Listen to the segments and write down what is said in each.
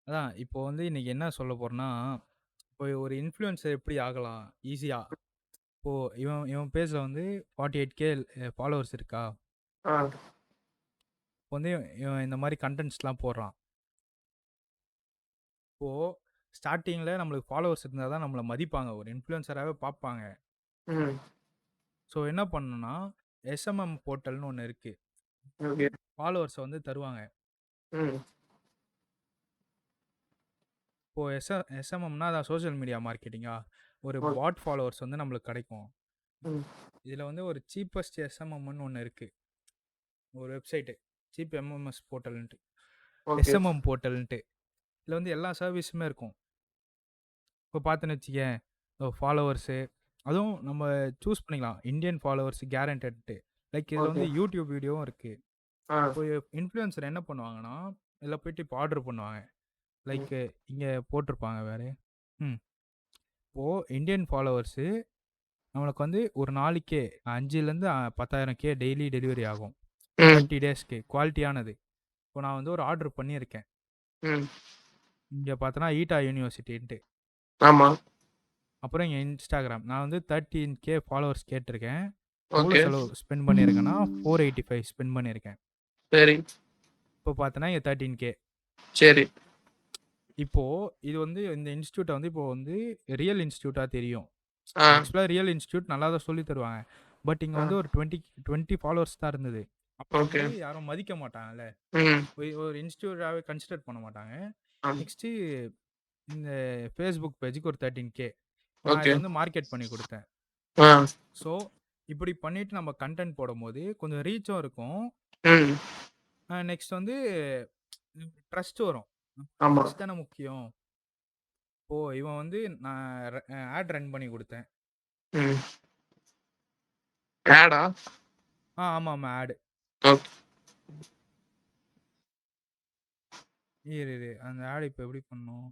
அதான் இப்போ வந்து இன்னைக்கு என்ன சொல்ல போறேன்னா, இப்போ ஒரு இன்ஃப்ளூயன்சர் எப்படி ஆகலாம் ஈஸியா? இப்போ இவன் இவன் பேஜ்ல வந்து 48K ஃபாலோவர்ஸ் இருக்கா? ஆ. இப்போ வந்து இவன் இந்த மாரி கன்டென்ட்ஸ்லாம் போடுறான். இப்போ ஸ்டார்ட்டிங்ல நம்மளுக்கு ஃபாலோவர்ஸ் இருந்தா தான் நம்மள மதிப்பாங்க. ஒரு இன்ஃப்ளூயன்சராவே பார்ப்பாங்க. ம். ஸோ என்ன பண்ணணும்னா, எஸ்எம்எம் போர்ட்டல்னு ஒண்ணு இருக்கு. ஓகே. ஃபாலோவர்ஸ வந்து தருவாங்க. ம். இப்போ எஸ்எம்எம்னா அதான் சோசியல் மீடியா மார்க்கெட்டிங்கா. ஒரு ஓகே. பாட் ஃபாலோவர்ஸ் வந்து நம்மளுக்கு கிடைக்கும். ம். இதுல வந்து ஒரு சீப்பஸ்ட் எஸ்எம்எம்னு ஒண்ணு இருக்கு. ஒரு வெப்சைட்டு. சீப் எம்எம்எஸ் போர்ட்டல்ன்ட்டு. ஓகே. எஸ்எம்எம் போர்ட்டல்ன்ட்டு. இதுல வந்து எல்லா சர்வீஸுமே இருக்கும். இப்போ பார்த்தேன்னு வச்சுக்கயேன், ஃபாலோவர்ஸு அதுவும் நம்ம சூஸ் பண்ணிக்கலாம். இந்தியன் ஃபாலோவர்ஸ் கேரண்டட்ன்ட்டு. லைக் இதுல ஓகே. வந்து யூடியூப் வீடியோவும் இருக்கு. ஆ. இப்போ இன்ஃப்ளூயன்சர் என்ன பண்ணுவாங்கன்னா, இதுல போயிட்டு இப்போ ஆர்டர் பண்ணுவாங்க. ம். லைக் இங்க போட்டிருப்பாங்க பாரு. ம். இப்போ இந்தியன் ஃபாலோவர்ஸு நம்மளுக்கு வந்து ஒரு நாளைக்கே 5லேருந்து 10,000 டெய்லி டெலிவரி ஆகும். ம். 30 டேஸ்க்கு குவாலிட்டியானது. இப்போ நான் வந்து ஒரு ஆர்டர் பண்ணியிருக்கேன். ம். இங்க பார்த்தோன்னா ஈட்டா யூனிவர்சிட்டின்ட்டு. ஆமா. அப்புறம் இங்க இன்ஸ்டாகிராம். நான் வந்து 13K ஃபாலோவர்ஸ் கேட்டிருக்கேன். எவ்வளோ ஓகே. செலவு ஸ்பெண்ட் பண்ணியிருக்கேன்னா, 485 ஸ்பெண்ட் பண்ணியிருக்கேன். சரி. இப்போ பார்த்தோன்னா இங்க 13K. சரி. இப்போ இது வந்து இந்த இன்ஸ்டிடியூட்ட வந்து இப்போ வந்து ரியல் இன்ஸ்டிடியூட்டா தெரியும். ஆ. ஆக்சுவலா ரியல் இன்ஸ்டிடியூட் நல்லா தான் சொல்லி தருவாங்க. பட் இங்க ஆ. வந்து ஒரு 20 ஃபாலோவர்ஸ் தான் இருந்தது. அப்போ ஓகே. வந்து யாரும் மதிக்க மாட்டாங்கல்ல. ம். ஒரு இன்ஸ்டிடியூட்டாவே கன்சிடர் பண்ண மாட்டாங்க. ஆம். நெக்ஸ்ட்டு இந்த Facebook பேஜுக்கு ஒரு 13K. நான் ஓகே. இத வந்து மார்க்கெட் பண்ணி குடுத்தேன். ஆ. ஸோ, இப்படி பண்ணிட்டு நம்ம கன்டென்ட் போடும்போது கொஞ்சம் ரீச்சும் இருக்கும். ம். நெக்ஸ்ட் வந்து ட்ரஸ்ட் வரும். ஆமா. ட்ரஸ்ட் தானே முக்கியம். இப்போ இவன் வந்து நான் ஆட் ரன் பண்ணி குடுத்தேன். ம். ஆடா? ஆமாமா ஆட். ஓகே. இரு. அந்த ஆட் இப்ப எப்படி பண்ணணும்?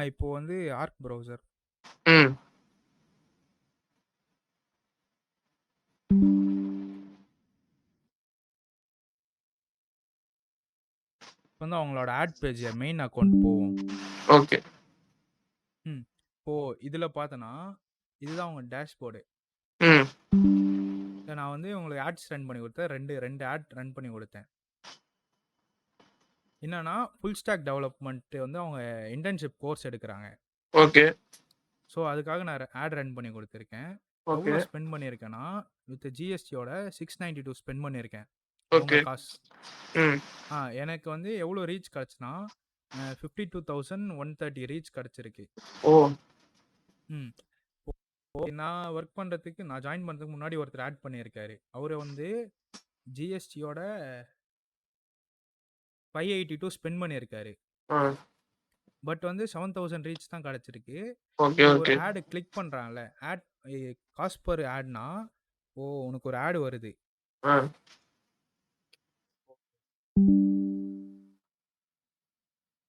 இப்போ வந்து ஆர்க் ப்ரௌசர். ம். இப்ப வந்து அவங்களோட ஆட் பேஜ் மெயின் அக்கவுண்ட் போவும். ஓகே. ம். இப்போ இதுல பார்த்தன்னா, இதுதான் அவங்க டேஷ்போர்டு. ம். நான் வந்து உங்களுக்கு ஆட்ஸ் ரன் பண்ணி குடுத்தேன். 2 ஆட் ரன் பண்ணி குடுத்தேன். என்னன்னா, ஃபுல் ஸ்டாக் டெவலப்மென்ட் வந்து அவங்க இன்டர்ன்ஷிப் கோர்ஸ் எடுக்குறாங்க. ஓகே. ஸோ, அதுக்காக நான் ஆட் ரன் பண்ணி குடுத்துருக்கேன். ஓகே. எவ்வளோ ஸ்பெண்ட் பண்ணியிருக்கேன்னா, வித் ஜிஎஸ்டியோட 692 ஸ்பெண்ட் பண்ணியிருக்கேன். அவங்க ஓகே. காசு. ம். எனக்கு வந்து எவ்வளோ ரீச் கிடைச்சுன்னா, 52,130 ரீச் கிடைச்சிருக்கு. ஓ! ம். நான் ஒர்க் பண்றதுக்கு நான் ஜாயின் பண்றதுக்கு முன்னாடி ஒருத்தர் ஆட் பண்ணியிருக்காரு. அவரு வந்து ஜிஎஸ்டியோட 582 ஸ்பெண்ட் பண்ணியிருக்காரு. ஆ. பட் வந்து 7,000 ரீச் தான் கிடைச்சிருக்கு. ஓகே. இப்போ ஒரு ஓகே. ஆட் கிளிக் பண்றான்ல, ஆட் காஸ்ட் பெர் ஆட்னா, உனக்கு ஒரு ஆட் வருது. ஆ.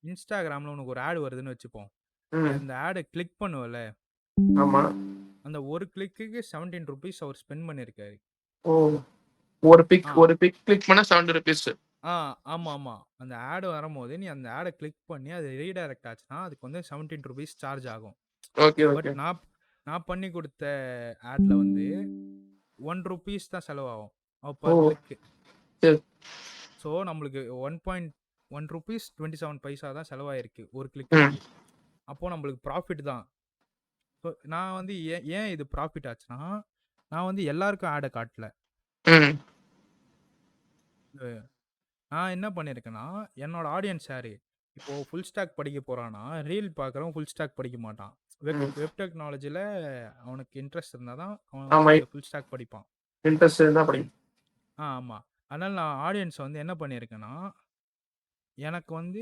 இன்ஸ்டாகிராம்ல உனக்கு ஒரு ஆட் வருதுன்னு வச்சுப்போம். நீ ம். அந்த ஆட கிளிக் பண்ணுவல, ஆமா. அந்த ஒரு கிளிக்குக்கு ₹17 அவர் ஸ்பெண்ட் பண்ணியிருக்காரு. ஓ! ஒரு பிக் ஆ. ஒரு பிக் கிளிக் பண்ணா ₹70. ஆ ஆமாமா. அந்த ஆட் வரும்போது நீ அந்த ஆட கிளிக் பண்ணி அது ரீடைரக்ட் ஆச்சுன்னா, அதுக்கு வந்து ₹17 சார்ஜ் ஆகும். ஓகே. But okay. நான் நான் பண்ணி குடுத்த ஆட்ல வந்து ₹1 தான் செலவாகும். ஓ! பர் கிளிக்கு. சரி. ஸோ நம்மளுக்கு ₹1.1 27 பைசா தான் செலவாயிருக்கு ஒரு ம். கிளிக்குக்கு. அப்போ நம்மளுக்கு ப்ராஃபிட் தான். ஸோ நான் வந்து ஏன் ஏன் இது ப்ராஃபிட் ஆச்சுன்னா, நான் வந்து எல்லாருக்கும் ஆட காட்டல. ம். அ நான் என்ன பண்ணியிருக்கேன்னா, என்னோட ஆடியன்ஸ் யாரு? இப்போ ஃபுல் ஸ்டாக் படிக்க போறான்னா, ரீல் பார்க்குறவன் ஃபுல் ஸ்டாக் படிக்க மாட்டான். வெப் ம். வெப் டெக்னாலஜில அவனுக்கு இன்ட்ரெஸ்ட் இருந்தா தான் அவன் ஆமா. வந்து ஃபுல் ஸ்டாக் படிப்பான். இன்ட்ரெஸ்ட் இருந்தா படிங்க. ஆமா. அதனால நான் ஆடியன்ஸ வந்து என்ன பண்ணியிருக்கேன்னா, எனக்கு வந்து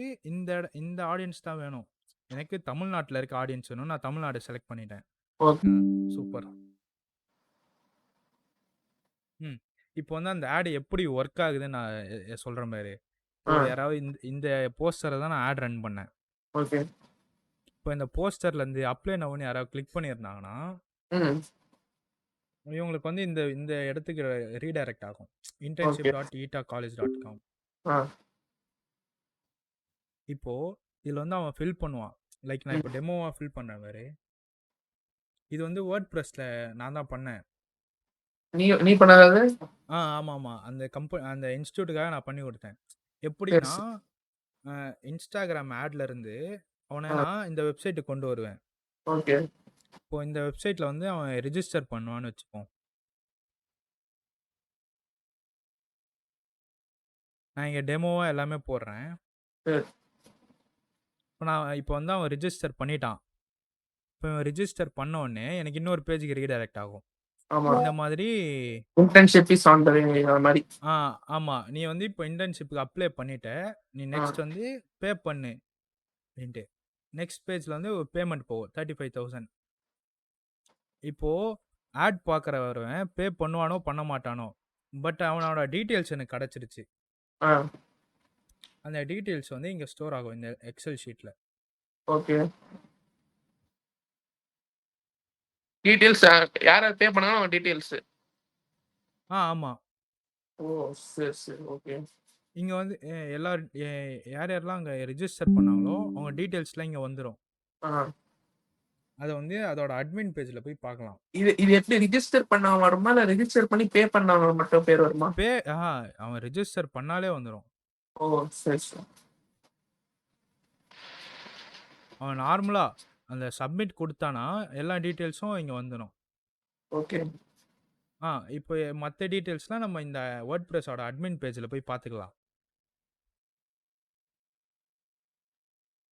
இந்த ஆடியன்ஸ் தான் வேணும். எனக்கு தமிழ்நாட்டுல இருக்க ஆடியன்ஸ் வேணும். நான் தமிழ்நாடு செலக்ட் பண்ணிட்டேன். ஓகே. சூப்பர். ம். இப்போ வந்து அந்த ஆட் எப்படி ஒர்க் ஆகுதுன்னு நான் சொல்றேன் பாரு. இப்போ ஆ. யாராவது இந்த இந்த போஸ்டர தான் நான் ஆட் ரன் பண்ணேன். ஓகே. இப்போ இந்த போஸ்டர்லேருந்து அப்ளை நவுன்னு யாராவது கிளிக் பண்ணியிருந்தாங்கன்னா ம். இவங்களுக்கு வந்து இந்த இந்த இடத்துக்கு ரீடைரக்ட் ஆகும். ஓகே. internship.etacollege.com. ஆ. இப்போ இதில் வந்து அவன் ஃபில் பண்ணுவான். லைக் நான் இப்போ டெமோவாக ஃபில் பண்ணேன் பாரு. இது வந்து வேர்ட் ப்ரெஸ்ஸில் நான் தான் பண்ணேன். நீ பண்ணாதது? ஆமாம். அந்த இன்ஸ்டியூட்டுக்காக நான் பண்ணி கொடுத்தேன். எப்படின்னா இன்ஸ்டாகிராம் ஆட்ல இருந்து அவனை நான் இந்த வெப்சைட்டுக்கு கொண்டு வருவேன். ஓகே. இப்போ இந்த வெப்சைட்டில் வந்து அவன் ரிஜிஸ்டர் பண்ணுவான்னு வச்சுப்போம். நான் இங்கே டெமோவாக எல்லாமே போடுறேன். இப்போ வந்து அவன் ரிஜிஸ்டர் பண்ணிட்டான். இப்போ ரிஜிஸ்டர் பண்ண உடனே எனக்கு இன்னொரு பேஜுக்கு ரீடைரக்ட் ஆகும். இந்த மாதிரி இன்டர்ன்ஷிப் இஸ் ஆன் மாதிரி. ஆமா, நீ வந்து இப்போ இன்டர்ன்ஷிப்புக்கு அப்ளை பண்ணிட்ட, நீ நெக்ஸ்ட் வந்து பே பண்ணு அப்படின்ட்டு. நெக்ஸ்ட் பேஜில் வந்து ஒரு பேமெண்ட் போகும் 35,000. இப்போ ஆட் பார்க்குற வருவேன் பே பண்ணுவானோ பண்ண மாட்டானோ, பட் அவனோட டீட்டெயில்ஸ் எனக்கு கிடச்சிருச்சு. அந்த டீட்டெயில்ஸ் வந்து இங்கே ஸ்டோர் ஆகும் இந்த எக்ஸல் ஷீட்டில். ஓகே. டீடைல்ஸ் யார பே பண்ணாலும் அவங்க டீடைல்ஸ். ஆமா. ஓ சரி ஓகே. இங்க வந்து எல்லாரும் யார் யாரெல்லாம் அங்க ரெஜிஸ்டர் பண்ணாங்களோ அவங்க டீடைல்ஸ்லாம் இங்க வந்துரும். அத வந்து அதோட அட்மின் பேஜ்ல போய் பார்க்கலாம். இது எப்படி ரிஜிஸ்டர் பண்ணா வருமா இல்ல ரிஜிஸ்டர் பண்ணி பே பண்ணாங்க மட்டும் பேர் வருமா? அவன் ரெஜிஸ்டர் பண்ணாலே வந்துரும். ஓ சரி. அவன் நார்மலா அந்த சப்மிட் கொடுத்தானா எல்லா டீடைல்ஸும் இங்க வந்துடும். ஓகே. இப்போ மற்ற டீடைல்ஸ்லாம் நம்ம இந்த வேர்ட்பிரஸோட அட்மின் பேஜ்ல போய் பார்த்துக்கலாம்.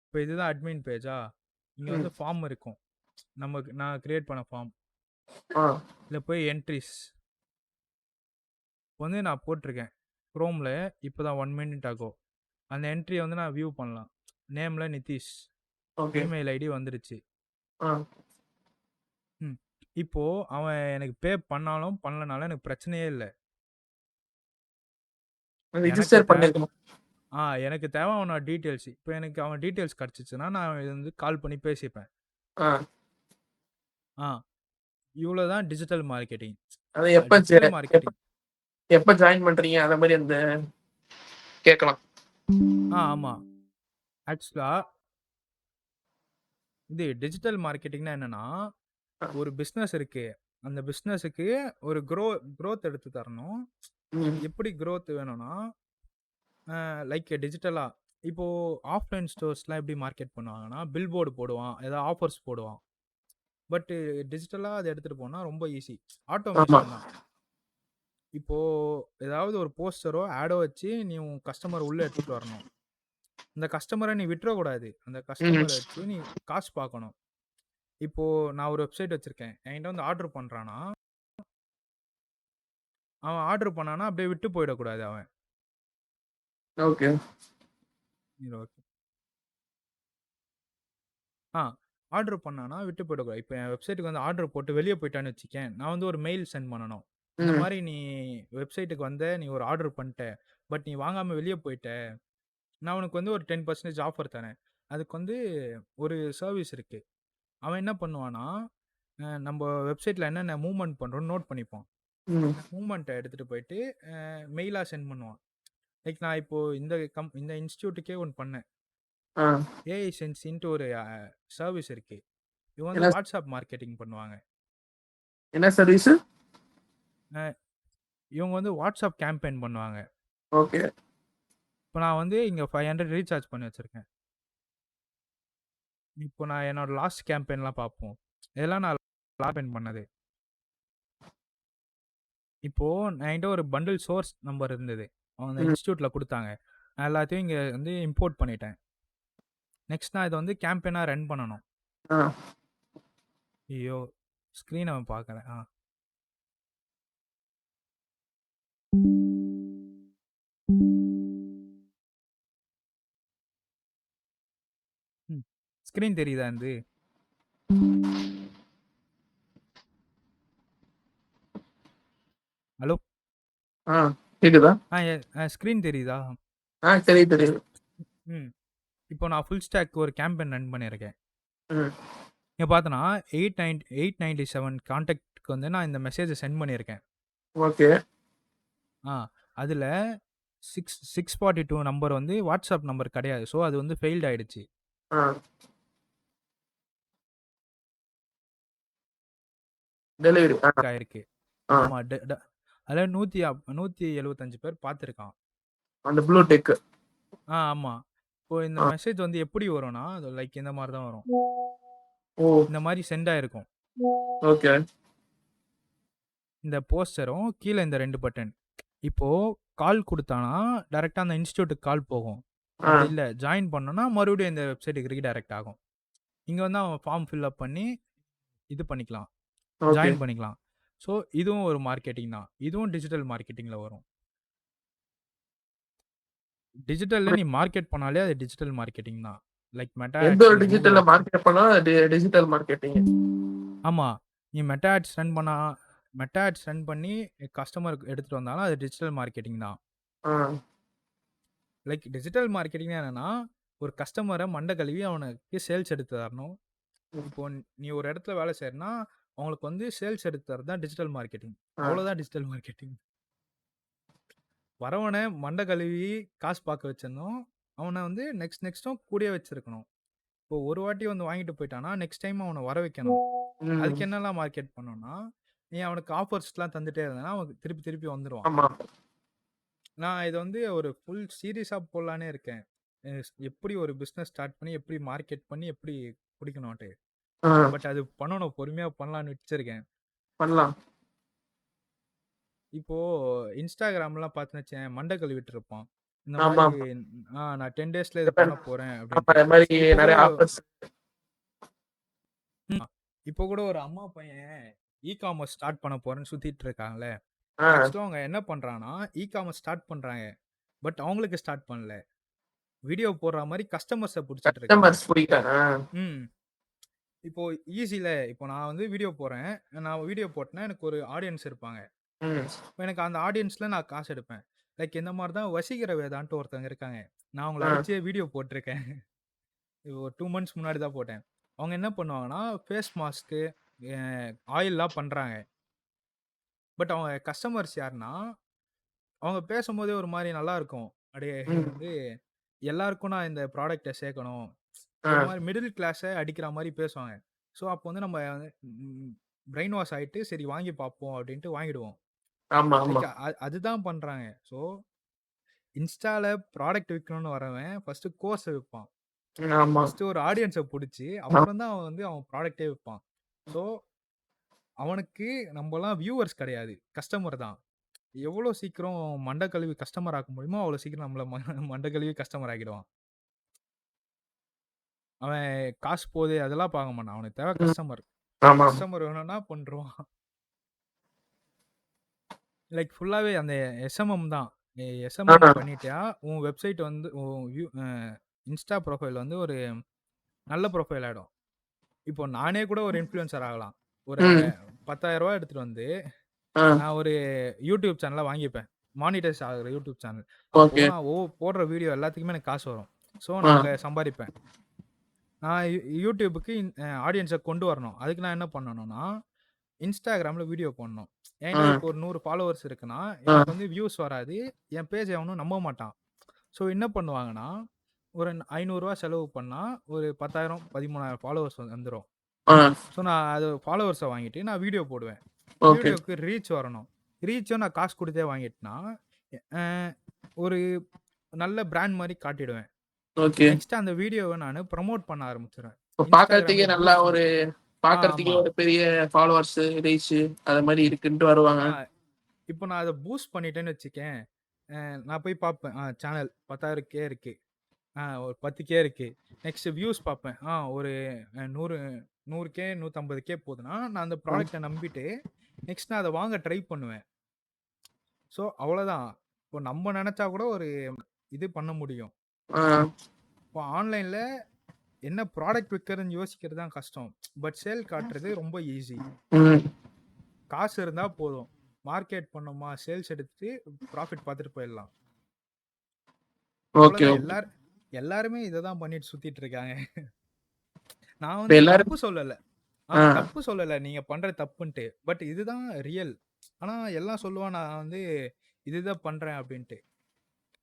இப்போ இதுதான் அட்மின் பேஜா. இங்க வந்து ஃபார்ம் இருக்கும். நான் கிரியேட் பண்ண ஃபார்ம். இதில் போய் என்ட்ரிஸ் வந்து நான் போட்டிருக்கேன் குரோமில். இப்போ தான் 1 minute ஆகும். அந்த என்ட்ரியை வந்து நான் வியூ பண்ணலாம். நேமில் நிதிஷ், இமெயில் ஐடி வந்துருச்சு. இப்போ அவன் எனக்கு பே பண்ணாலும் பண்ணலனாலும் எனக்கு பிரச்சனையே இல்லை. எனக்கு தேவை அவனோட டீட்டெயில்ஸ். இப்போ எனக்கு அவன் டீட்டெயில்ஸ் கிடச்சிச்சுன்னா நான் இது வந்து கால் பண்ணி பேசிப்பேன். இவ்வளோதான் டிஜிட்டல் மார்க்கெட்டிங். எப்ப ஜாயின் பண்றீங்க அத மாதிரி அந்த கேட்கலாம். ஆமா, ஆக்சுவலா இது டிஜிட்டல் மார்க்கெட்டிங்னா என்னன்னா, ஒரு பிஸ்னஸ் இருக்கு, அந்த பிஸ்னஸுக்கு ஒரு க்ரோத் எடுத்து தரணும். எப்படி க்ரோத் வேணும்னா லைக் டிஜிட்டலா இப்போ ஆஃப்லைன் ஸ்டோர்ஸ்லாம் எப்படி மார்க்கெட் பண்ணுவாங்கன்னா பில் போர்டு போடுவான், ஏதாவது ஆஃபர்ஸ் போடுவான். பட் டிஜிட்டலா அதை எடுத்துட்டு போனா ரொம்ப ஈஸி, ஆட்டோமேஷன் தான். இப்போ ஏதாவது ஒரு போஸ்டரோ ஆடோ வச்சு நீ உன் கஸ்டமர் உள்ள எடுத்துட்டு வரணும். அந்த கஸ்டமரை நீ விட்டுறக்கூடாது. அந்த கஸ்டமரை வச்சு நீ காசு பார்க்கணும். இப்போ நான் ஒரு வெப்சைட் வச்சிருக்கேன், என்கிட்ட வந்து ஆர்டர் பண்றானா, அவன் ஆர்டர் பண்ணானா அப்படியே விட்டு போயிடக்கூடாது. அவன் ஓகே ஆர்டர் பண்ணானா விட்டு போயிடக்கூடாது. இப்போ என் வெப்சைட்டுக்கு வந்து ஆர்டர் போட்டு வெளியே போயிட்டான்னு வச்சுக்கேன், நான் வந்து ஒரு மெயில் சென்ட் பண்ணணும். இந்த மாதிரி நீ வெப்சைட்டுக்கு வந்த, நீ ஒரு ஆர்டர் பண்ணிட்ட, பட் நீ வாங்காமல் வெளியே போயிட்ட, நான் உனக்கு வந்து ஒரு 10% ஆஃபர் தரேன். அதுக்கு வந்து ஒரு சர்வீஸ் இருக்குது. அவன் என்ன பண்ணுவான்னா, நம்ம வெப்சைட்டில் என்னென்ன மூவ்மெண்ட் பண்ணுறோன்னு நோட் பண்ணிப்பான். மூவ்மெண்ட்டை எடுத்துகிட்டு போயிட்டு மெயிலாக சென்ட் பண்ணுவான். லைக் நான் இப்போது இந்த இன்ஸ்டியூட்டுக்கே ஒன்று பண்ணேன். ஏஐ சென்ஸின்ட்டு ஒரு சர்வீஸ் இருக்கு. இவங்க வந்து வாட்ஸ்அப் மார்க்கெட்டிங் பண்ணுவாங்க. என்ன சர்வீஸ்? இவங்க வந்து வாட்ஸ்அப் கேம்பெயின் பண்ணுவாங்க. ஓகே. இப்போ நான் வந்து இங்கே 500 ரீசார்ஜ் பண்ணி வச்சுருக்கேன். இப்போ நான் என்னோட லாஸ்ட் கேம்பெயின்லாம் பார்ப்போம். இதெல்லாம் நான் லாகின் பண்ணது. இப்போது என்கிட்ட ஒரு பண்டில் சோர்ஸ் நம்பர் இருந்தது, அவங்க இன்ஸ்டியூட்டில் கொடுத்தாங்க. நான் எல்லாத்தையும் இங்கே வந்து இம்போர்ட் பண்ணிட்டேன். நெக்ஸ்ட் நான் இதை வந்து கேம்பெயினாக ரன் பண்ணணும். ஐயோ ஸ்க்ரீன் அவன் பார்க்கல. ஸ்க்ரீன் தெரியுதா? இருந்து ஹலோ கேக்குதா? ஸ்க்ரீன் தெரியுதா? தெரியுது. இப்போ நான் ஃபுல் ஸ்டாக் ஒரு கேம்பெயின் ரன் பண்ணியிருக்கேன். ம். இங்க பார்த்தோன்னா 897 கான்டாக்ட்க்கு வந்து நான் இந்த மெசேஜ சென்ட் பண்ணியிருக்கேன். ஓகே. அதுல 642 நம்பர் வந்து WhatsApp நம்பர் கிடையாது. ஸோ அது வந்து ஃபெயில்ட் ஆயிடுச்சு. ஆ. டெலிவரி. ஆயிருக்கு. ஆ. ஆமா. ட ட அதுல 175 பேர் பார்த்துருக்கான். அந்த ப்ளூ டிக். ஆமா. இப்போ இந்த மெசேஜ் வந்து எப்படி வரும்னா, லைக் இந்த மாரி தான் வரும். ஓ! இந்த மாரி சென்ட் ஆயிருக்கும். ஓகே. இந்த போஸ்டரும், கீழ இந்த 2 பட்டன். இப்போ கால் குடுத்தானா, டைரக்ட்டா அந்த இன்ஸ்டிடியூட்க்கு கால் போகும். ஆ. அப்படி இல்ல, ஜாயின் பண்ணோம்னா மறுபடியும் இந்த வெப்சைட்க்கு ரீடைரக்ட் ஆகும். இங்க வந்து அவன் ஃபார்ம் ஃபில் அப் பண்ணி இது பண்ணிக்கலாம். ஓகே. ஜாயின் பண்ணிக்கலாம். ஸோ இதுவும் ஒரு மார்க்கெட்டிங் தான். இதுவும் டிஜிட்டல் மார்க்கெட்டிங்ல வரும். டிஜிட்டல்ல நீ மார்க்கெட் பண்ணாலே அது டிஜிட்டல் மார்க்கெட்டிங் தான். லைக் மெட்டா எந்த ஆட்ஸ், ஒரு கூகுள் டிஜிட்டல்ல ஆட்ஸ். மார்க்கெட் பண்ணாலும் அது டிஜிட்டல் மார்க்கெட்டிங். ஆமா. நீ மெட்டா ஆட்ஸ் ரன் பண்ணி கஸ்டமருக்கு எடுத்துட்டு வந்தாலும் அது டிஜிட்டல் மார்க்கெட்டிங் தான். ஆ. லைக் டிஜிட்டல் மார்க்கெட்டிங்னா என்னன்னா, ஒரு கஸ்டமர மண்ட கழுவி அவனுக்கு சேல்ஸ் எடுத்து தரணும். இப்போ நீ ஒரு இடத்துல வேலை செய்றன்னா, அவங்களுக்கு வந்து சேல்ஸ் எடுத்து தர்றது தான் டிஜிட்டல் மார்க்கெட்டிங். ஆ. அவ்வளோதான் டிஜிட்டல் மார்க்கெட்டிங். வரவன மண்ட கழுவி காசு பார்க்க வச்சிரணும். அவன வந்து நெக்ஸ்ட்டும் கூடயே வச்சிருக்கணும். இப்போ ஒரு வாட்டி வந்து வாங்கிட்டு போயிட்டான்னா, நெக்ஸ்ட் டைம் அவன வர வைக்கணும். அதுக்கு ம். என்னலாம் மார்க்கெட் பண்ணணும்னா, நீ அவனுக்கு ஆஃபர்ஸ்லாம் தந்துட்டே இருந்தேன்னா, அவன் திருப்பி திருப்பி வந்துருவான். ஆமா. நான் இத வந்து ஒரு ஃபுல் சீரிஸா போடலான்னே இருக்கேன். எப்படி ஒரு பிசினஸ் ஸ்டார்ட் பண்ணி, எப்படி மார்க்கெட் பண்ணி, எப்படி புடிக்கணும்ன்ட்டு. ஆ. பட் அது பண்ணணும். பொறுமையா பண்ணலான்னு வச்சிருக்கேன். பண்ணலாம். இப்போ Instagramலாம் பார்த்தேன்னு வச்சுக்கயேன், மண்ட கழுவிட்டு இருப்பான். இந்த ஆமா. மாரி நான் 10 டேஸ்ல இது பண்ண போறேன் ஆமா. அப்படின்ட்டு. அது மாரி இப்போ கூட நெறைய ஆஃபர்ஸ். இப்போ கூட ஒரு அம்மா பையன் காமர்ஸ் ஸ்டார்ட் பண்ண போறேன்னு சுத்திட்டு இருக்காங்கல்ல. ஆ. ஆக்சுவலா அவங்க என்ன பண்றாங்கன்னா, காமர்ஸ் ஸ்டார்ட் பண்றாங்க. பட் அவங்களுக்கு ஸ்டார்ட் பண்ணல. வீடியோ போடுற மாரி கஸ்டமர்ஸ புடிச்சிட்டு இருக்காங்க. கஸ்டமர்ஸ் புடிக்கிறாங்க. ம். இப்போ ஈஸில இப்போ நான் வந்து வீடியோ போடுறேன். நான் வீடியோ போட்டேன்னா எனக்கு ஒரு ஆடியன்ஸ் இருப்பாங்க. ம். இப்ப எனக்கு அந்த ஆடியன்ஸ்ல நான் காசு எடுப்பேன். லைக் இந்த மாரி தான் வசீகர வேதான்ட்டு ஒருத்தவங்க இருக்காங்க. நான் அவங்கள ஆ. வச்சே வீடியோ போட்டுருக்கேன். ஒரு 2 மந்த்ஸ் முன்னாடி தான் போட்டேன். அவங்க என்ன பண்ணுவாங்கன்னா, ஃபேஸ் மாஸ்க்கு, அ ஆயில்லாம் பண்றாங்க. பட் அவங்க கஸ்டமர்ஸ் யாருன்னா, அவங்க பேசும்போதே ஒரு மாரி நல்லாருக்கும். அப்படியே ம். வந்து எல்லாருக்கும் நான் இந்த ப்ராடக்ட்ட சேர்க்கணும். ஆ. ஒரு மாரி மிடில் கிளாஸ அடிக்கிற மாரி பேசுவாங்க. ஸோ அப்போ வந்து நம்ம பிரெயின் வாஷ் ஆயிட்டு, சரி வாங்கி பார்ப்போம் அப்படின்ட்டு வாங்கிடுவோம். ஆமா, ஆமா. லைக் அதுதான் பண்றாங்க. ஸோ இன்ஸ்டால ப்ராடக்ட் விக்கணும்னு வரவன் ஃபர்ஸ்ட்டு கோர்ஸ விப்பான். ஆமா. ஃபர்ஸ்ட்டு ஒரு ஆடியன்ஸ புடிச்சு, அப்புறம் தான் அவன் வந்து அவன் ப்ராடக்ட்டே விப்பான். ஸோ அவனுக்கு நம்பலாம் வியூவர்ஸ் கிடையாது. கஸ்டமர் தான். எவ்வளோ சீக்கிரம் மண்ட கழுவி கஸ்டமர் ஆக்க முடியுமோ, அவ்வளோ சீக்கிரம் நம்மள மண்ட கழுவி கஸ்டமர் ஆக்கிடுவான். அவன் காசு போகுது அதெல்லாம் பார்க்க மாட்டான். அவனுக்கு தேவை ம். கஸ்டமர். ஆமா. கஸ்டமர் வேணும்னா கொன்றுவான். லைக் ஃபுல்லாவே அந்த எஸ்எம்எம் தான். எஸ்எம்எம் ஆ. பண்ணிட்டியா, உன் வெப்சைட் வந்து உன் இன்ஸ்டா ப்ரொஃபைல் வந்து ஒரு நல்ல ப்ரொஃபைல் ஆயிடும். இப்போ நானே கூட ஒரு இன்ஃப்ளூயன்சர் ஆகலாம். ஒரு ம். 10,000 எடுத்துட்டு வந்து, ஆ. நான் ஒரு யூடியூப் சேனல வாங்கிப்பேன். மானிடைஸ் ஆகுற யூடியூப் சேனல். அப்போ ஓகே. நான் போடுற வீடியோ எல்லாத்துக்குமே எனக்கு காசு வரும். ஸோ ஆ. நான் அங்க சம்பாரிப்பேன். நான் யூடியூப்க்கு ஆடியன்ஸ கொண்டு வரணும். அதுக்கு நான் என்ன பண்ணணும்னா, Instagramல வீடியோ போடணும். ஆ. என்கிட்ட இப்போ ஒரு 100 ஃபாலோவர்ஸ் இருக்குன்னா, ஆ. எனக்கு வந்து வியூஸ் வராது. என் பேஜ எவனும் நம்ப மாட்டான். ஸோ என்ன பண்ணுவாங்கன்னா, ஒரு ரூ. 500 செலவு பண்ணா, ஒரு 10,000, 13,000 ஃபாலோவர்ஸ் வந்துரும். ஆ. ஸோ நான் அது ஃபாலோவர்ஸ வாங்கிட்டு நான் வீடியோ போடுவேன். ஓகே. வீடியோக்கு ரீச் வரணும். ரீச்சும் நான் காசு குடுத்தே வாங்கிட்டேன்னா, அ ஒரு நல்ல பிராண்ட் மாரி காட்டிடுவேன். ஓகே. நெக்ஸ்ட் அந்த வீடியோவ நானு ப்ரமோட் பண்ண ஆரம்பிச்சுருவேன். இப்ப பாக்கறதுக்கே Instagramல நல்லா பூஸ்ட் ஒரு பாக்கறதுக்கே ஆமா. ஒரு பெரிய ஃபாலோவர்ஸ், ரீச் அது மாரி இருக்குன்ட்டு வருவாங்க. ஆ இப்போ நான் அத பூஸ்ட் பண்ணிட்டேன்னு வச்சுக்கயேன், நான் போய் பார்ப்பேன். சேனல் 10,000 இருக்கு. ஒரு 10 இருக்கு. நெக்ஸ்ட் வியூஸ் பார்ப்பேன். ஒரு 100 100 150 போதுன்னா, நான் அந்த ஆ. ப்ராடக்ட்ட நம்பிட்டு, நெக்ஸ்ட் நான் அத வாங்க ட்ரை பண்ணுவேன். ஸோ அவ்வளோதான். இப்போ நம்ம நெனச்சா கூட ஒரு இது பண்ண முடியும். ஆ. இப்போ ஆன்லைன்ல என்ன ப்ராடக்ட் விக்கிறதுன்னு யோசிக்கிறது தான் கஷ்டம். பட் சேல் காட்டுறது ரொம்ப ஈஸி. ம். காசு இருந்தா போதும். மார்க்கெட் பண்ணோமா, சேல்ஸ் எடுத்துட்டு ப்ராஃபிட் பார்த்துட்டு போயிடலாம். ஓகே, அவ்வளோதான். ஓகே. எல்லாருமே இத தான் பண்ணிட்டு சுத்திட்டு இருக்காங்க. நான் இப்ப வந்து எல்லாரும் தப்பு சொல்லல. ஆ, தப்பு சொல்லல. நீங்க பண்றது தப்புன்ட்டு. பட் இதுதான் ரியல். ஆனா எல்லாம் சொல்லுவான் நான் வந்து இதுதான் பண்றேன் அப்டின்ட்டு.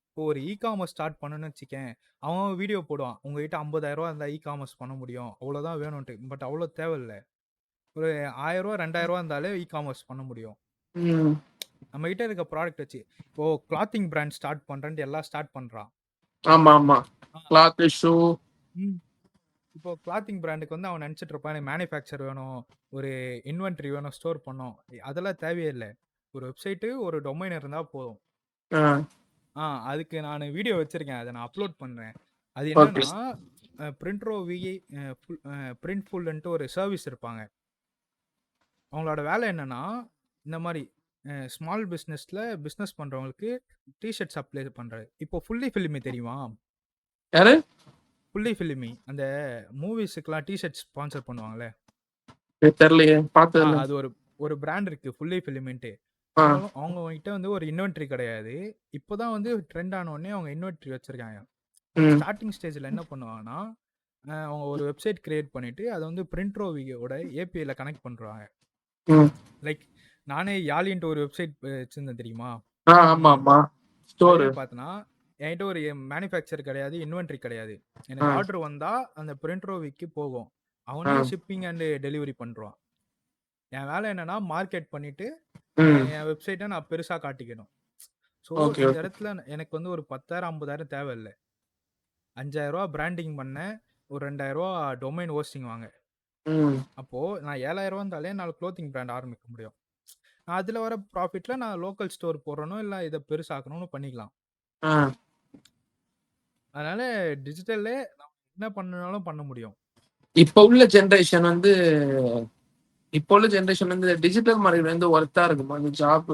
இப்போ ஒரு காமர்ஸ் ஸ்டார்ட் பண்ணணும்னு வச்சுக்கேன். அவன் வீடியோ போடுவான். உங்ககிட்ட ரூ. 50,000 இருந்தா காமர்ஸ் பண்ண முடியும். அவ்வளோதான் வேணும்ன்ட்டு. பட் அவ்வளோ தேவையில்ல. ஒரு ரூ. 1000 ரூ. 2000 இருந்தாலே காமர்ஸ் பண்ண முடியும். ம். நம்ம கிட்ட இருக்க ப்ராடக்ட் வச்சு. இப்போ கிளாத்திங் பிராண்ட் ஸ்டார்ட் பண்றேன்ட்டு எல்லாம் ஸ்டார்ட் பண்றான். ஆமா. ஆ. Cloth, shoe. ம். இப்போ கிளாத்திங் பிராண்டுக்கு வந்து அவன் நெனச்சிட்டு இருப்பான். எனக்கு மேனுஃபேக்சர் வேணும். ஒரு இன்வென்டரி வேணும். ஸ்டோர் பண்ணணும். அதெல்லாம் தேவையே இல்ல. ஒரு வெப்சைட்டு, ஒரு டொமைன் இருந்தா போதும். ஆ, அதுக்கு நானு வீடியோ வச்சிருக்கேன். அத நான் அப்லோட் பண்றேன். அது ஓகே. என்னன்னா, பிரிண்ட்ரோ விஐ ஃபுல் பிரிண்ட்ஃபுல்ன்ட்டு ஒரு சர்வீஸ் இருப்பாங்க. அவங்களோட வேலை என்னன்னா, இந்த மாரி ஸ்மால் பிசினஸ்ல பிசினஸ் பண்றவங்களுக்கு டீ ஷர்ட் சப்ளை பண்றது. இப்போ ஃபுல்லி ஃபில்மி தெரியுமா? யாரு? ஃபுல்லி ஃபில்மி அந்த மூவிஸ்க்குலாம் டீ ஷர்ட் ஸ்பான்சர் பண்ணுவாங்கல்ல. தெரியலையே, பார்த்தது இல்ல. அது ஒரு ஒரு பிராண்ட் இருக்கு. ஃபுல்லி ஃபில்மின்ட்டு. ஆ, அவங்க கிட்ட வந்து ஒரு இன்வென்டரி கிடையாது. இப்போதான் வந்து ட்ரெண்ட் ஆன உடனே அவங்க இன்வென்டரி வச்சிருக்காங்க. ம், ஸ்டார்ட்டிங் ஸ்டேஜ்ல என்ன பண்ணுவாங்கன்னா, அவங்க ஒரு வெப்சைட் கிரியேட் பண்ணிட்டு, அத வந்து பிரிண்ட்ரோவியோட ஏபிஐல கனெக்ட் பண்றாங்க. ம். லைக் நானே யாழின்ட்டு ஒரு வெப்சைட் வச்சிருந்தேன் தெரியுமா? ஆமா. அது ஸ்டோரு. என்ன பார்த்தன்னா, என்கிட்ட ஒரு மேனுஃபேக்சர் கிடையாது, இன்வென்டரி கிடையாது. ஆ, எனக்கு ஆர்டர் வந்தா அந்த பிரிண்ட்ரோவிக்கு போகும். ஆ, அவனே ஷிப்பிங் அண்ட் டெலிவரி பண்ருவான். என் வேலை என்னன்னா, மார்க்கெட் பண்ணிட்டு, ம். என் வெப்சைட்ட நான் பெருசா காட்டிக்கணும். ஸோ, ஓகே, இந்த ஓகே. இடத்துல எனக்கு வந்து ஒரு 10,000, 50,000 தேவையில்ல. ரூ. 5,000 பிராண்டிங் பண்ணேன். ஒரு ரூ. 2,000 டொமைன் ஹோஸ்டிங் வாங்க. ம். அப்போ நான் ரூ. 7,000 இருந்தாலே என்னால குளோத்திங் பிராண்ட் ஆரம்பிக்க முடியும். நான் அதுல வர ப்ராஃபிட்ல நான் லோக்கல் ஸ்டோர் போடுறனோ, இல்ல இத பெருசாக்கணும்னு பண்ணிக்கலாம். ஆ. அதனால டிஜிட்டல்லே நம்ம என்ன பண்ணனாலும் பண்ண முடியும். இப்ப உள்ள ஜெனரேஷன் வந்து டிஜிட்டல் மார்க்கெட் வந்து ஒர்த்தா இருக்குமா? அந்த ஜாப்.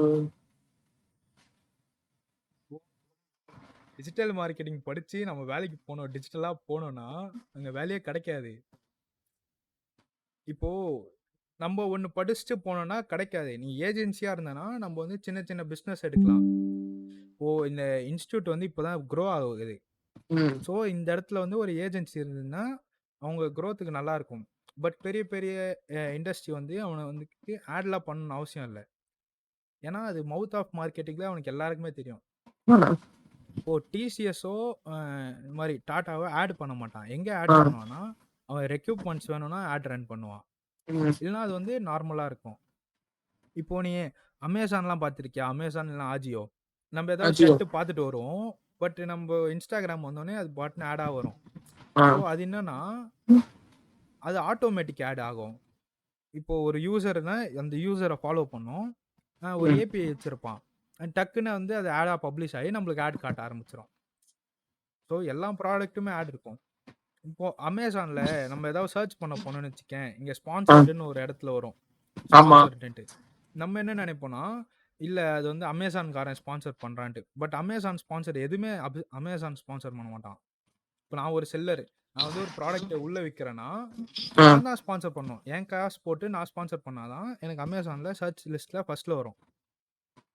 டிஜிட்டல் மார்க்கெட்டிங் படிச்சு நம்ம வேலைக்கு போணும். டிஜிட்டலா போனோம்னா, அங்க வேலையே கிடைக்காது. இப்போ நம்ம ஒண்ணு படிச்சுட்டு போனோம்னா கிடைக்காது. நீ ஏஜென்சியா இருந்தனா, நம்ம வந்து சின்ன சின்ன பிசினஸ் எடுக்கலாம். இப்போ இந்த இன்ஸ்டிடியூட் வந்து இப்பதான் குரோ ஆகுது. ம். ஸோ இந்த இடத்துல வந்து ஒரு ஏஜென்சி இருந்ததுன்னா, அவங்க குரோத்துக்கு நல்லா இருக்கும். பட் பெரிய பெரிய இண்டஸ்ட்ரி வந்து அவன வந்துட்டு ஆட்லாம் பண்ணணும்னு அவசியம் இல்ல. ஏன்னா, அது மவுத் ஆஃப் மார்க்கெட்டிங்ல அவனுக்கு எல்லாருக்குமே தெரியும். ஆ. இப்போ டிசிஎஸோ இந்த மாரி டாட்டாவோ ஆட் பண்ண மாட்டான். எங்க ஆ. ஆட் பண்ணுவான்னா, அவன் ரெக்யூப்மெண்ட்ஸ் வேணும்னா ஆட் ரன் பண்ணுவான். ம். இல்லன்னா அது வந்து நார்மலா இருக்கும். இப்போ நீ அமேசான்லாம் பார்த்திருக்கியா? அமேசான் இல்லனா ஆஜியோ. நம்ம ஏதாவது அச்சோ. ஷர்ட் பார்த்துட்டு வருவோம். பட் நம்ப இன்ஸ்டாகிராம் வந்தோனே அது பாட்டுன்னு ஆடா வரும். ஆ. ஸோ அது என்னன்னா, அது ஆட்டோமேட்டிக் ஆட் ஆகும். இப்போ ஒரு யூசர்னா அந்த யூசர ஃபாலோ பண்ணும். ஒரு ம். ஏபிஐ வச்சிருப்பான். டக்குன்னு வந்து அது ஆடா பப்ளிஷ் ஆயி நம்மளுக்கு ஆட் காட்ட ஆரம்பிச்சுரும். ஸோ எல்லா ப்ராடக்ட்டுமே ஆட் இருக்கும். இப்போ அமேசான்ல நம்ம ஏதாவது சர்ச் பண்ண போனோம்னு வச்சுக்கேன், இங்க ஆ. ஸ்பான்சர்டுன்னு ஒரு இடத்துல வரும். ஆமா. ஸ்பான்சர்டுன்ட்டு. நம்ம என்ன நினைப்போம்னா, இல்ல அது வந்து அமேசான்காரன் ஸ்பான்சர் பண்றான்ட்டு. பட் அமேசான் ஸ்பான்சர் எதுவுமே அமேசான் ஸ்பான்சர் பண்ண மாட்டான். இப்ப நான் ஒரு செல்லரு. நான் வந்து ஒரு ப்ராடக்ட்ட உள்ள விக்கிறேன்னா, ஆ. நான் தான் ஸ்பான்சர் பண்ணணும். என் காசு போட்டு நான் ஸ்பான்சர் பண்ணா தான் எனக்கு அமேசான்ல சர்ச் லிஸ்ட்ல ஃபர்ஸ்ட்ல வரும்.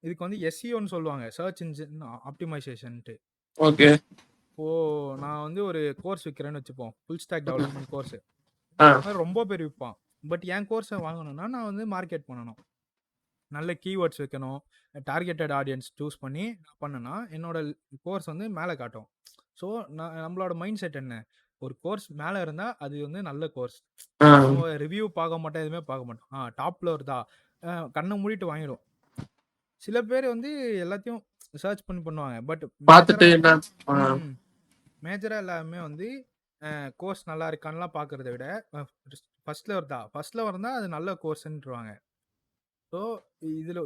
இதுக்கு வந்து எஸ்இஓன்னு சொல்லுவாங்க. சர்ச் இன்ஜின் ஆப்டிமைசேஷன்ட்டு. ஓகே. இப்போ நான் வந்து ஒரு கோர்ஸ் விக்கிறேன்னு வச்சுப்போம். Full stack development course. ஆ. ரொம்ப பேர் விப்பான். பட் என் கோர்ஸ வாங்கணும்னா நான் வந்து மார்க்கெட் பண்ணணும். நல்ல கீவேர்ட்ஸ் வைக்கணும். டார்கெட்டட் ஆடியன்ஸ் சூஸ் பண்ணி நான் பண்ணேன்னா, என்னோட கோர்ஸ் வந்து மேல காட்டும். ஸோ நம்மளோட மைண்ட் செட் என்ன? ஒரு கோர்ஸ் மேல இருந்தா அது வந்து நல்ல கோர்ஸ். ஆ. நம்ம ரிவ்யூ பார்க்க மாட்டோம். எதுவுமே பார்க்க மாட்டோம். டாப்ல வருதா? கண்ண மூடிட்டு வாங்கிருவோம். சில பேர் வந்து எல்லாத்தையும் சர்ச் பண்ணி பண்ணுவாங்க. பட் பார்த்துட்டு மேஜரா என்ன? ஆ. ம். மேஜரா எல்லாருமே வந்து கோர்ஸ் நல்லா இருக்கான்லாம் பார்க்கறத விட, ஃபர்ஸ்ட்ல வருதா? ஃபர்ஸ்ட்ல வந்தா அது நல்ல கோர்ஸ்ன்றுவாங்க. ஸோ,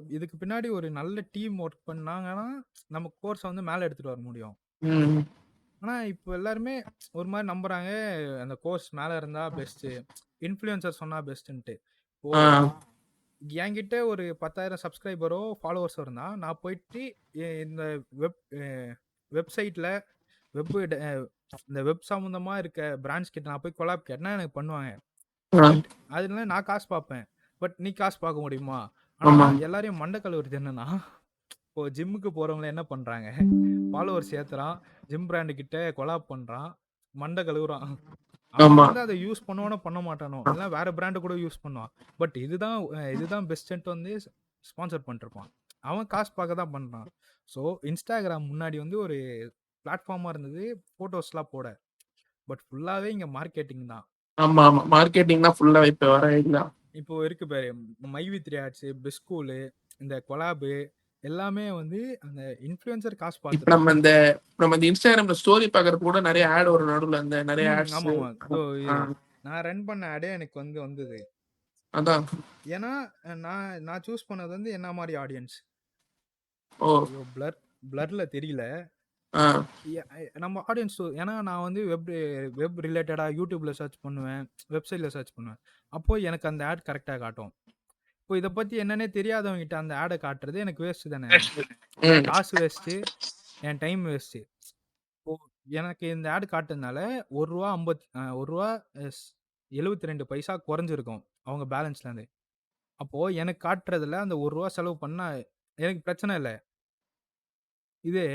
இதுக்கு பின்னாடி ஒரு நல்ல டீம் ஒர்க் பண்ணாங்கன்னா, நம்ம கோர்ஸ வந்து மேல எடுத்துட்டு வர முடியும். ம். ஆனா, இப்போ எல்லாருமே ஒரு மாரி நம்புறாங்க, அந்த கோர்ஸ் மேல இருந்தா பெஸ்ட்டு. இன்ஃப்ளூயன்சர் சொன்னா பெஸ்ட்டுன்ட்டு. இப்போ ஆ. என்கிட்ட ஒரு 10,000 சப்ஸ்கிரைபரோ, ஃபாலோவர்ஸோ இருந்தா, நான் போயிட்டு இந்த வெப் அ வெப்சைட்ல வெப் ட இந்த வெப் சம்மந்தமா இருக்க பிராண்ட்ஸ் கிட்ட நான் போய் கொலாப் கேட்டேன்னா எனக்கு பண்ணுவாங்க. ஆ. பட் அதுல நான் காசு பார்ப்பேன். பட் நீ காசு பார்க்க முடியுமா? ஆனா ஆமா. எல்லாரையும் மண்ட கழுவுறது என்னன்னா, இப்போ ஜிம்முக்கு போறவங்க என்ன பண்றாங்க? ஃபாலோவர்ஸ் ஏத்துறான். ஜிம் பிராண்ட் கிட்ட கொலாப் பண்றான். மண்ட கழுவுறான். அவன் ஆமா. வந்து அத யூஸ் பண்ணுவானோ, பண்ண மாட்டானோ. இல்ல வேற பிராண்ட் கூட யூஸ் பண்ணுவான். பட் இதுதான் பெஸ்ட்டுன்ட்டு வந்து ஸ்பான்சர் பண்ணிருப்பான். அவன் காசு பாக்க தான் பண்றான். ஸோ Instagram முன்னாடி வந்து ஒரு பிளாட்ஃபார்மா இருந்தது. ஃபோட்டோஸ்லாம் போட. பட் ஃபுல்லாவே இங்க மார்க்கெட்டிங் தான். ஆமா, ஆமா. மார்க்கெட்டிங்னா ஃபுல்லா இப்ப வர இதுதான். இப்போ இருக்கு பாரு. மை வித் ரியாட்ஸ், பிஸ்கூலு, இந்த கொலாபு எல்லாமே வந்து அந்த இன்ஃப்ளூயன்சர் காசு இப்ப பாத்து தான். நம்ம இந்த Instagramல ஸ்டோரி பாக்குறதுக்கு கூட நெறைய ஆட் வரும் நடுவுல. அந்த நெறைய ஆட்ஸ். ஆமாமா. இதோ ஆ, நான் ரன் பண்ண ஆடே எனக்கு வந்தது. அதான். ஏன்னா, நான் சூஸ் பண்ணது வந்து என்ன மாரி ஆடியன்ஸ். ஓ! ஐயோ! பிளர்ல தெரியல. ஆ, நம்ம ஆடியன்ஸ் ஏன்னா நான் வந்து வெப் ரிலேட்டடா YouTubeல சர்ச் பண்ணுவேன். வெப்சைட்ல சர்ச் பண்ணுவேன். அப்போ எனக்கு அந்த ஆட் கரெக்ட்டா காட்டும். இப்போ இத பத்தி என்னன்னே தெரியாதவங்ககிட்ட அந்த ஆட காட்டுறது எனக்கு வேஸ்ட் தானே. என் ம். காசு வேஸ்ட்டு, என் டைம் வேஸ்ட்டு. இப்போ எனக்கு இந்த ஆட் காட்டுனதுனால ரூ. 1 ரூ. 72 பைசா குறைஞ்சிருக்கும். அவங்க பேலன்ஸ்லேருந்து. அப்போ எனக்கு காட்டுறதுல அந்த ரூ. 1 செலவு பண்ணா எனக்கு பிரச்சனை இல்ல. இதே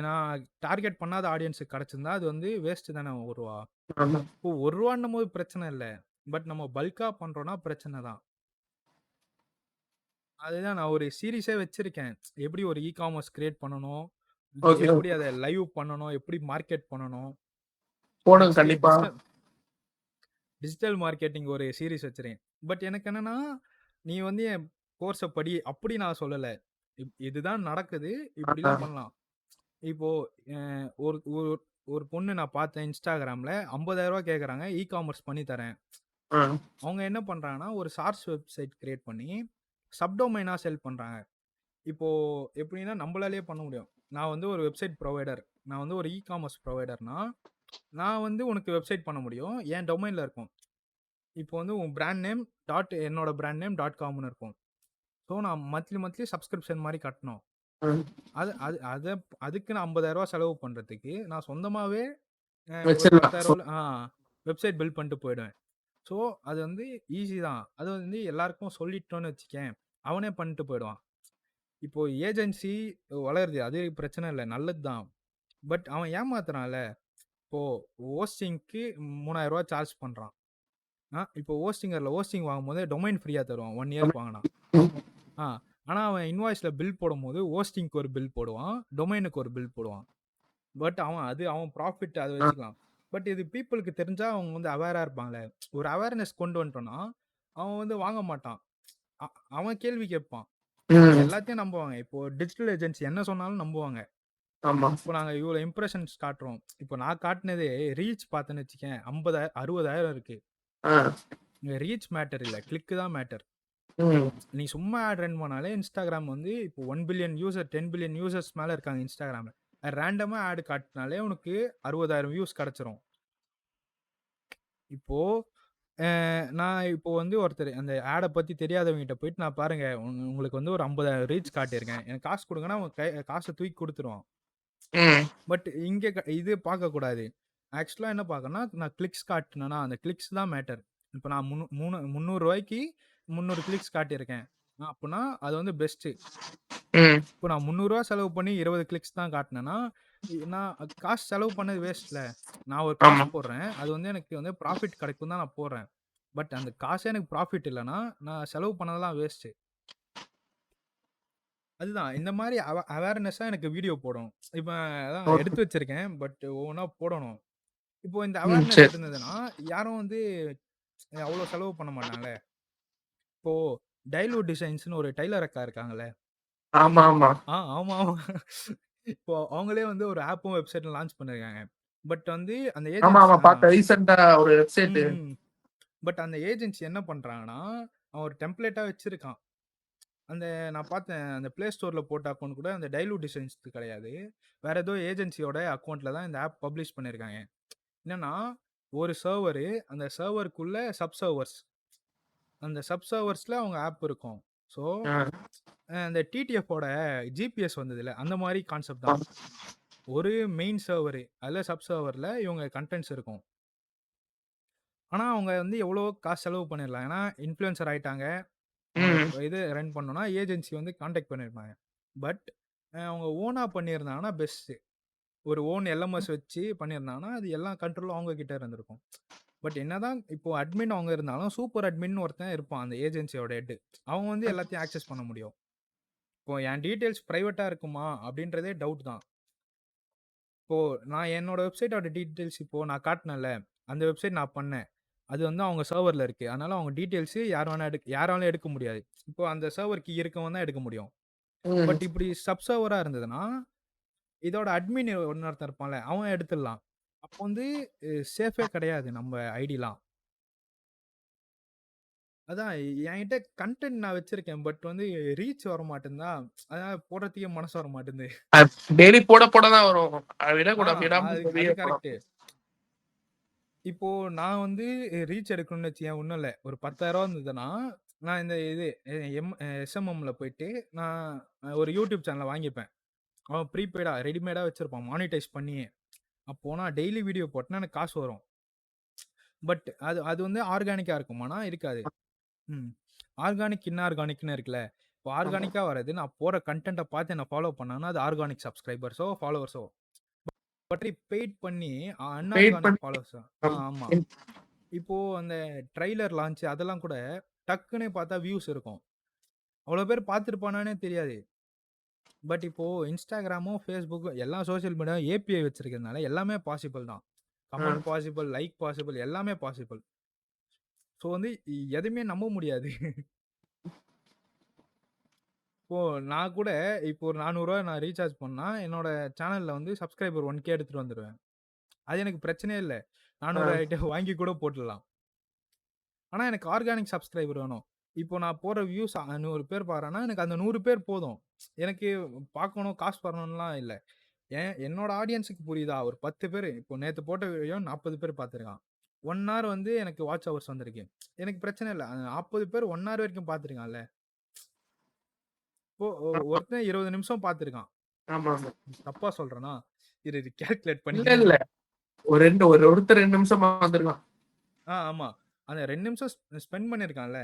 நான் டார்கெட் பண்ணாத ஆடியன்ஸ்க்கு கிடைச்சிருந்தா, அது வந்து வேஸ்ட் தானே ரூ. 1. ஆமா. இப்போ ரூ. 1ன்னும்போது பிரச்சனை இல்ல. பட் நம்ம பல்க்கா பண்றோம்னா பிரச்சனை தான். அதுதான் நான் ஒரு சீரிஸே வச்சிருக்கேன். எப்படி ஒரு காமர்ஸ் கிரியேட் பண்ணணும்? ஓகே, எப்படி ஓகே. அத லைவ் பண்ணணும்? எப்படி மார்க்கெட் பண்ணணும்? போடுங்க நெக்ஸ்ட் கண்டிப்பா. டிஜிட்டல் மார்க்கெட்டிங் ஒரு சீரிஸ் வச்சிருக்கேன். பட் எனக்கு என்னன்னா, நீ வந்து என் கோர்ஸ படி அப்படி நான் சொல்லல. இதுதான் நடக்குது. ஆ, இப்படிலாம் பண்ணலாம். இப்போ அ ஒரு ஒரு ஒரு பொண்ணு நான் பார்த்தேன் Instagramல ரூ. 50,000 கேட்கறாங்க. காமர்ஸ் பண்ணி தரேன். ஆ, அவங்க என்ன பண்றாங்கன்னா, ஒரு சார்ஸ் வெப்சைட் கிரியேட் பண்ணி சப்டொமைனா செல் பண்றாங்க. இப்போ எப்படின்னா நம்மளாலேயே பண்ண முடியும். நான் வந்து ஒரு வெப்சைட் புரொவைடர். நான் வந்து ஒரு காமர்ஸ் புரொவைடர்னா, நான் வந்து உனக்கு வெப்சைட் பண்ண முடியும். என் டொமைன்ல இருக்கும். இப்போ வந்து உன் பிராண்ட் நேம் என்னோட பிராண்ட் நேம் .comன்னு இருக்கும். ஸோ நான் மந்த்லி சப்ஸ்கிரிப்ஷன் மாரி கட்டணும். ம். அது அது அத அதுக்கு நான் ரூ. 50,000 செலவு பண்றதுக்கு, நான் சொந்தமாவே ஒரு வச்சிடலாம். 10,000ல வெப்சைட் பில்ட் பண்ணிட்டு போயிடுவேன். ஸோ அது வந்து ஈஸி தான். அது வந்து எல்லாருக்கும் சொல்லிட்டோம்னு வச்சுக்கயேன், அவனே பண்ணிட்டு போயிடுவான். இப்போ ஏஜென்சி வளருது. அது பிரச்சனை இல்ல. நல்லது தான். பட் அவன் ஏமாத்துறான்ல. இப்போ ஹோஸ்டிங்க்கு ரூ. 3000 சார்ஜ் பண்றான். இப்போ ஹோஸ்டிங் வாங்கும்போது டொமைன் ஃப்ரீயா தருவான். 1 இயர்க்கு வாங்குனா. ம். ஆ ஆனா அவன் இன்வாய்ஸ்ல பில் போடும்போது ஹோஸ்டிங்க்கு ஒரு பில் போடுவான். டொமைனுக்கு ஒரு பில் போடுவான். பட் அவன் ப்ராஃபிட் அத ஆ, வச்சுக்கலாம். பட் இது பீப்பிள்க்கு தெரிஞ்சா அவங்க வந்து அவேரா இருப்பாங்கல்ல. ஒரு அவேர்னஸ் கொண்டு வந்துட்டோம்னா, அவன் வந்து வாங்க மாட்டான். அ அவன் கேள்வி கேட்பான். இப்போ ம். எல்லாத்தையும் நம்புவாங்க. இப்போ டிஜிட்டல் ஏஜென்சி என்ன சொன்னாலும் நம்புவாங்க. ஆமா. இப்போ நாங்க இவ்வளோ இம்ப்ரஷன்ஸ் காட்டுறோம். இப்போ நான் காட்டுனதே ரீச் பார்த்தேன்னு வச்சுக்கயேன், 50,000 60,000 இருக்கு. ஆ, இங்க ரீச் மேட்டர் இல்ல. கிளிக் தான் மேட்டர். ம். நீ சும்மா ஆட் ரன் பண்ணாலே Instagram வந்து இப்போ 1 பில்லியன் யூசர், 10 பில்லியன் யூசர்ஸ் மேல இருக்காங்க Instagramல. ரேண்டமா ஆட் காட்டுனாலே உனக்கு 60,000 வியூஸ் கிடைச்சிரும். இப்போ நான் இப்போ வந்து ஒருத்தர் அந்த ஆட பத்தி தெரியாதவங்ககிட்ட போயிட்டு நான் பாருங்க உங்களுக்கு வந்து ஒரு 50,000 ரீச் காட்டியிருக்கேன். எனக்கு காசு குடுங்கன்னா அவன் காச தூக்கி குடுத்துருவான். ம். பட் இங்க இது பார்க்கக்கூடாது. ஆக்சுவலா என்ன பார்க்கணும்னா, நான் கிளிக்ஸ் காட்டுனேனா, அந்த கிளிக்ஸ் தான் மேட்டர். இப்ப நான் ரூ. 300க்கு 300 கிளிக்ஸ் காட்டியிருக்கேன். அப்பன்னா அது வந்து பெஸ்ட்டு. ம். இப்போ நான் ரூ. 300 செலவு பண்ணி 20 கிளிக்ஸ் தான் காட்டுனேன்னா, நான் காசு செலவு பண்ணது வேஸ்ட்ல. நான் ஒரு காசு ஆமா. போடுறேன். அது வந்து எனக்கு வந்து ப்ராஃபிட் கிடைக்கும் தான் நான் போடுறேன். பட் அந்த காசே எனக்கு ப்ராஃபிட் இல்லன்னா, நான் செலவு பண்ணதெல்லாம் வேஸ்ட்டு. அதுதான் இந்த மாரி அவேர்னஸா எனக்கு வீடியோ போடணும். இப்ப அதான் ஓகே. எடுத்து வச்சிருக்கேன். பட் ஒவ்வொன்னா போடணும். இப்போ இந்த ம். அவேர்னஸ் சரி. இருந்ததுன்னா, யாரும் வந்து அவ்ளோ செலவு பண்ண மாட்டாங்கல்ல. இப்போ டைலூட் டிசைன்ஸ்ன்னு ஒரு டெய்லர் அக்கா இருக்காங்கல்ல. ஆமா, ஆமா. ஆமா. இப்போ அவங்களே வந்து ஒரு ஆப்பும், வெப்சைட்டும் லான்ச் பண்ணிருக்காங்க. பட் வந்து அந்த ஆமா, ஏஜென்சி ஆமா. பார்த்தேன். ரீசென்ட்டா ஒரு வெப்சைட். ம். பட் அந்த ஏஜென்சி என்ன பண்றாங்கன்னா, அவன் ஒரு டெம்ப்ளேட்டா வச்சிருக்கான். அந்த நான் பார்த்தேன். அந்த Play Storeல போட்ட அக்கவுண்ட் கூட அந்த டைலூட் டிசைன்ஸ்து கிடையாது. வேற ஏதோ ஏஜென்சியோட அக்கவுண்ட்ல தான் இந்த ஆப் பப்ளிஷ் பண்ணியிருக்காங்க. என்னன்னா, ஒரு சர்வரு, அந்த சர்வருக்குள்ள சப் சர்வர்ஸ். அந்த சப் சர்வர்ஸ்ல அவங்க ஆப் இருக்கும். ஸோ, ஆ, அந்த டிடிஎஃப்போட ஜிபிஎஸ் வந்ததுல்ல, அந்த மாரி கான்செப்ட் ஆ. தான். ஒரு மெயின் சர்வரு, அதுல சப் சர்வர்ல இவங்க கன்டென்ட்ஸ் இருக்கும். ஆனா, அவங்க வந்து எவ்வளோ காசு செலவு பண்ணிரலாம். ஏன்னா, இன்ஃப்ளூயன்சர் ஆயிட்டாங்க. அவங்க ம். இது ரன் பண்ணணும்னா, ஏஜென்சி வந்து கான்டாக்ட் பண்ணியிருப்பாங்க. பட் அவங்க ஓனா பண்ணியிருந்தாங்கன்னா பெஸ்ட்டு. ஒரு ஓன் எல்எம்எஸ் வச்சு பண்ணியிருந்தாங்கன்னா, அது எல்லா கண்ட்ரோலும் அவங்க கிட்ட இருந்திருக்கும். பட் என்னதான் இப்போ அட்மின் அவங்க இருந்தாலும் சூப்பர் அட்மின் ஒருத்தன் இருப்பான் அந்த ஏஜென்சியோட ஹெட். அவன் வந்து எல்லாத்தையும் ஆக்சஸ் பண்ண முடியும். இப்போ என் டீடைல்ஸ் பிரைவேட்டா இருக்குமா அப்படின்றதே டவுட் தான். இப்போ நான் என்னோட வெப்சைட்டோட டீடைல்ஸ் இப்போ நான் காட்டினேன்ல, அந்த வெப்சைட் நான் பண்ணேன். அது வந்து அவங்க சர்வர்ல இருக்கு. அதனால அவங்க டீடைல்ஸ் யாராலும் எடுக்க முடியாது. இப்போ அந்த சர்வர் கீ இருக்கவன் தான் எடுக்க முடியும். ம். பட் இப்படி சப் சர்வரா இருந்ததுன்னா, இதோட அட்மின் இன்னொருத்தன் இருப்பான்ல, அவன் எடுத்துடலாம். அப்போ வந்து சேஃபே கிடையாது நம்ம ஐடிலாம். அதான் என்கிட்ட கன்டென்ட் நான் வச்சிருக்கேன். பட் வந்து ரீச் வர மாட்டேன்தா. அதனால போடுறதுக்கே மனசு வர மாட்டேன்து. டெய்லி போட தான் வரும். அது கரெக்ட். இப்போ நான் வந்து ரீச் எடுக்கணும்னு வச்சுக்கேன், ஒண்ணும் இல்ல. ஒரு 10,000 இருந்ததுன்னா, நான் இந்த இது எஸ்எம்எம்ல போயிட்டு நான் ஒரு யூடியூப் சேனல வாங்கிப்பேன். அவன் ப்ரீபெய்டா ரெடிமேடா வச்சிருப்பான். மானிட்டைஸ் பண்ணியே. அப்போ நான் டெய்லி வீடியோ போட்டேன்னா எனக்கு காசு வரும். பட் அது அது வந்து ஆர்கானிக்கா இருக்குமானா இருக்காது. ஆர்கானிக், இன்ஆர்கானிக்னு இருக்குல்ல. இப்போ ஆர்கானிக்கா வரது நான் போடுற கன்டென்ட்ட பார்த்து என்ன ஃபாலோ பண்ணாங்கன்னா, அது ஆர்கானிக் சப்ஸ்கிரைபர்ஸோ, ஃபாலோவர்ஸோ. பட் பெய்ட் பண்ணி அன்ஆர்கானிக் ஃபாலோவர்ஸ். ஆமா. இப்போ அந்த ட்ரெய்லர் லான்ச் அதெல்லாம் கூட டக்குன்னு பார்த்தா வியூஸ் இருக்கும். அவ்வளோ பேர் பார்த்துருப்பானானே தெரியாது. பட் இப்போ இன்ஸ்டாகிராமும், ஃபேஸ்புக்கும் எல்லா சோசியல் மீடியா ஏபிஐ வச்சிருக்கிறதுனால எல்லாமே பாசிபிள் தான். கமெண்ட் பாசிபிள், லைக் பாசிபிள், எல்லாமே பாசிபிள். ஸோ வந்து எதுவுமே நம்ப முடியாது. இப்போ நான் கூட இப்போ ஒரு ரூ. 400 நான் ரீசார்ஜ் பண்ணா, என்னோட சேனல்ல வந்து சப்ஸ்கிரைபர் 1K எடுத்துட்டு வந்துருவேன். அது எனக்கு பிரச்சனையே இல்ல. 400 ஆயிட்டு வாங்கி கூட போட்டுடலாம். ஆனா எனக்கு ஆர்கானிக் சப்ஸ்கிரைபர் வேணும். இப்போ நான் போடுற வியூஸ் 100 பேர் பார்க்குறாங்கன்னா, எனக்கு அந்த 100 பேர் போதும். எனக்கு பார்க்கணும், காசு வரணும்லாம் இல்ல. என்னோட ஆடியன்ஸுக்கு புரியுதா? ஒரு 10 பேரு இப்போ நேத்து போட்ட வீடியோ 40 பேர் பார்த்துருக்கான். 1 ஹவர் வந்து எனக்கு வாட்ச் ஹவர்ஸ் வந்திருக்கு. எனக்கு பிரச்சனை இல்ல. 40 பேர் 1 ஹவர் வரைக்கும் பார்த்துருக்கான்ல. இப்போ ஒருத்தன் 20 நிமிஷம் பார்த்துருக்கான். ஆமா. தப்பா சொல்றேனா? இரு கால்குலேட் பண்ணி இல்ல. ஒருத்தர் 2 நிமிஷம் வந்திருக்கான். ஆமா. அந்த 2 நிமிஷம் ஸ்பெண்ட் பண்ணியிருக்கான்ல.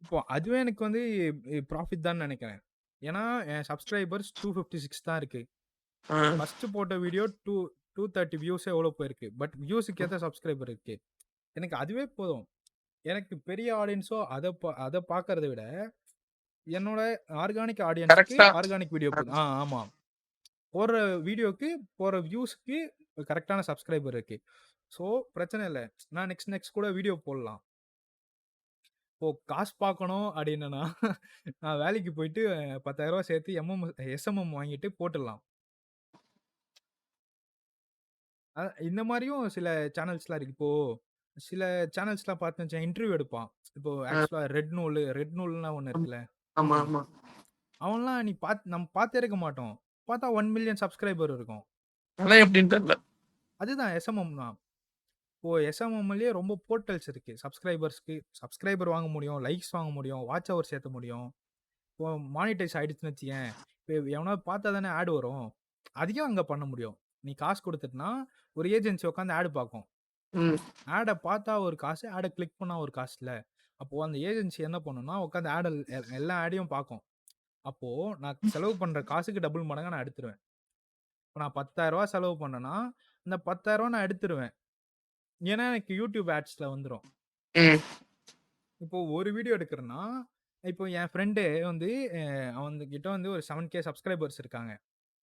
இப்போ அதுவே எனக்கு வந்து ப்ராஃபிட் தான் நினைக்கிறேன். ஏன்னா என் சப்ஸ்கிரைபர்ஸ் 256 தான் இருக்கு. ஃபர்ஸ்ட் போட்ட வீடியோ 230 வியூஸே எவ்வளோ போயிருக்கு. பட் வியூஸுக்கு ஏற்ற சப்ஸ்கிரைபர் இருக்கு. எனக்கு அதுவே போதும். எனக்கு பெரிய ஆடியன்ஸோ அதை பார்க்கறத விட என்னோட ஆர்கானிக் ஆடியன்ஸ்க்கு ஆர்கானிக் வீடியோ போதும். ஆமா. போடுற வீடியோக்கு போற வியூஸ்க்கு கரெக்டான சப்ஸ்கிரைபர் இருக்கு. ஸோ பிரச்சனை இல்லை. நான் நெக்ஸ்ட் கூட வீடியோ போடலாம். இப்போ காசு பார்க்கணும் அப்படின்னா நான் வேலைக்கு போயிட்டு 10,000 சேர்த்து எஸ்எம்எம் வாங்கிட்டு போட்டுடலாம். இந்த மாதிரியும் சில சேனல்ஸ்லாம் இருக்கு. இப்போ சில சேனல்ஸ்லாம் பார்த்து இன்டர்வியூ எடுப்பான். இப்போ ஆக்சுவலா ரெட் நூல்னா ஒண்ணு இருக்குல்ல. அவன்லாம் நம்ம பார்த்தே இருக்க மாட்டோம். பார்த்தா 1 மில்லியன் சப்ஸ்கிரைபர் இருக்கும். அதான் எப்படின்னு தெரியல. அதுதான் எஸ்எம்எம் தான். இப்போ எஸ்எம்எம்லயே ரொம்ப போர்ட்டல்ஸ் இருக்கு. சப்ஸ்கிரைபர் வாங்க முடியும், லைக்ஸ் வாங்க முடியும், வாட்ச் ஹவர்ஸ் ஏத்த முடியும். இப்போ மானிட்டைஸ் ஆயிடுச்சுன்னு வச்சுக்கேன், இப்போ எவனாவது பார்த்தா தானே ஆட் வரும். அதையும் அங்க பண்ண முடியும். நீ காசு கொடுத்துட்டுனா ஒரு ஏஜென்சி உட்காந்து ஆட் பார்க்கும். ஆடை பார்த்தா ஒரு காசு, ஆடை கிளிக் பண்ணா ஒரு காசு இல்ல. அப்போ அந்த ஏஜென்சி என்ன பண்ணும்னா உட்காந்து எல்லா ஆடையும் பார்க்கும். அப்போ நான் செலவு பண்ற காசுக்கு டபுள் மடங்கா நான் எடுத்துருவேன். இப்போ நான் 10,000 செலவு பண்ணேன்னா அந்த 10,000 நான் எடுத்துருவேன். ஏன்னா எனக்கு யூடியூப் ஆட்ஸ்ல வந்துடும். இப்போ ஒரு வீடியோ எடுக்கிறேன்னா, இப்போ என் ஃப்ரெண்டு வந்து அவன் கிட்ட வந்து ஒரு 7K சப்ஸ்கிரைபர்ஸ் இருக்காங்க.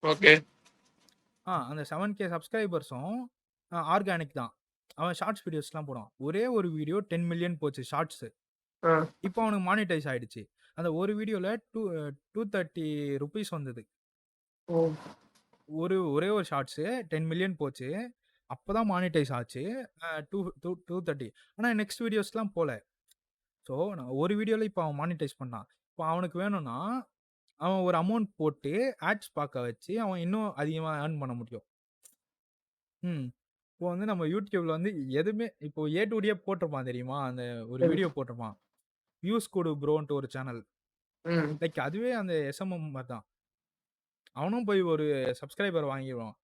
ஓகே. அந்த 7K சப்ஸ்கிரைபர்ஸும் ஆர்கானிக் தான். அவன் ஷார்ட்ஸ் வீடியோஸ்லாம் போடுவான். ஒரே ஒரு வீடியோ 10 மில்லியன் போச்சு ஷார்ட்ஸ். இப்போ அவனுக்கு மானிட்டைஸ் ஆயிடுச்சு. அந்த ஒரு வீடியோல 230 ரூபீஸ் வந்தது. ஒரே ஒரு ஷார்ட்ஸ் 10 மில்லியன் போச்சு. அப்பதான் மானிட்டைஸ் ஆச்சு. 230. ஆனா நெக்ஸ்ட் வீடியோஸ்லாம் போல. ஸோ நான் ஒரு வீடியோல இப்போ அவன் மானிட்டைஸ் பண்ணான். இப்போ அவனுக்கு வேணும்னா அவன் ஒரு அமௌண்ட் போட்டு ஆட்ஸ் பார்க்க வச்சு அவன் இன்னும் அதிகமா ஏர்ன் பண்ண முடியும். இப்போ வந்து நம்ம யூடியூப்ல வந்து எதுவுமே இப்போ ஏ டு டியே போட்டிருப்பான் தெரியுமா? அந்த ஒரு வீடியோ போட்டிருப்பான். வியூஸ் கொடு ப்ரோன்ட்டு ஒரு சேனல். லைக் அதுவே அந்த எஸ்எம்எம் மாதிரி தான். அவனும் போய் ஒரு சப்ஸ்கிரைபர் வாங்கிடுவான்.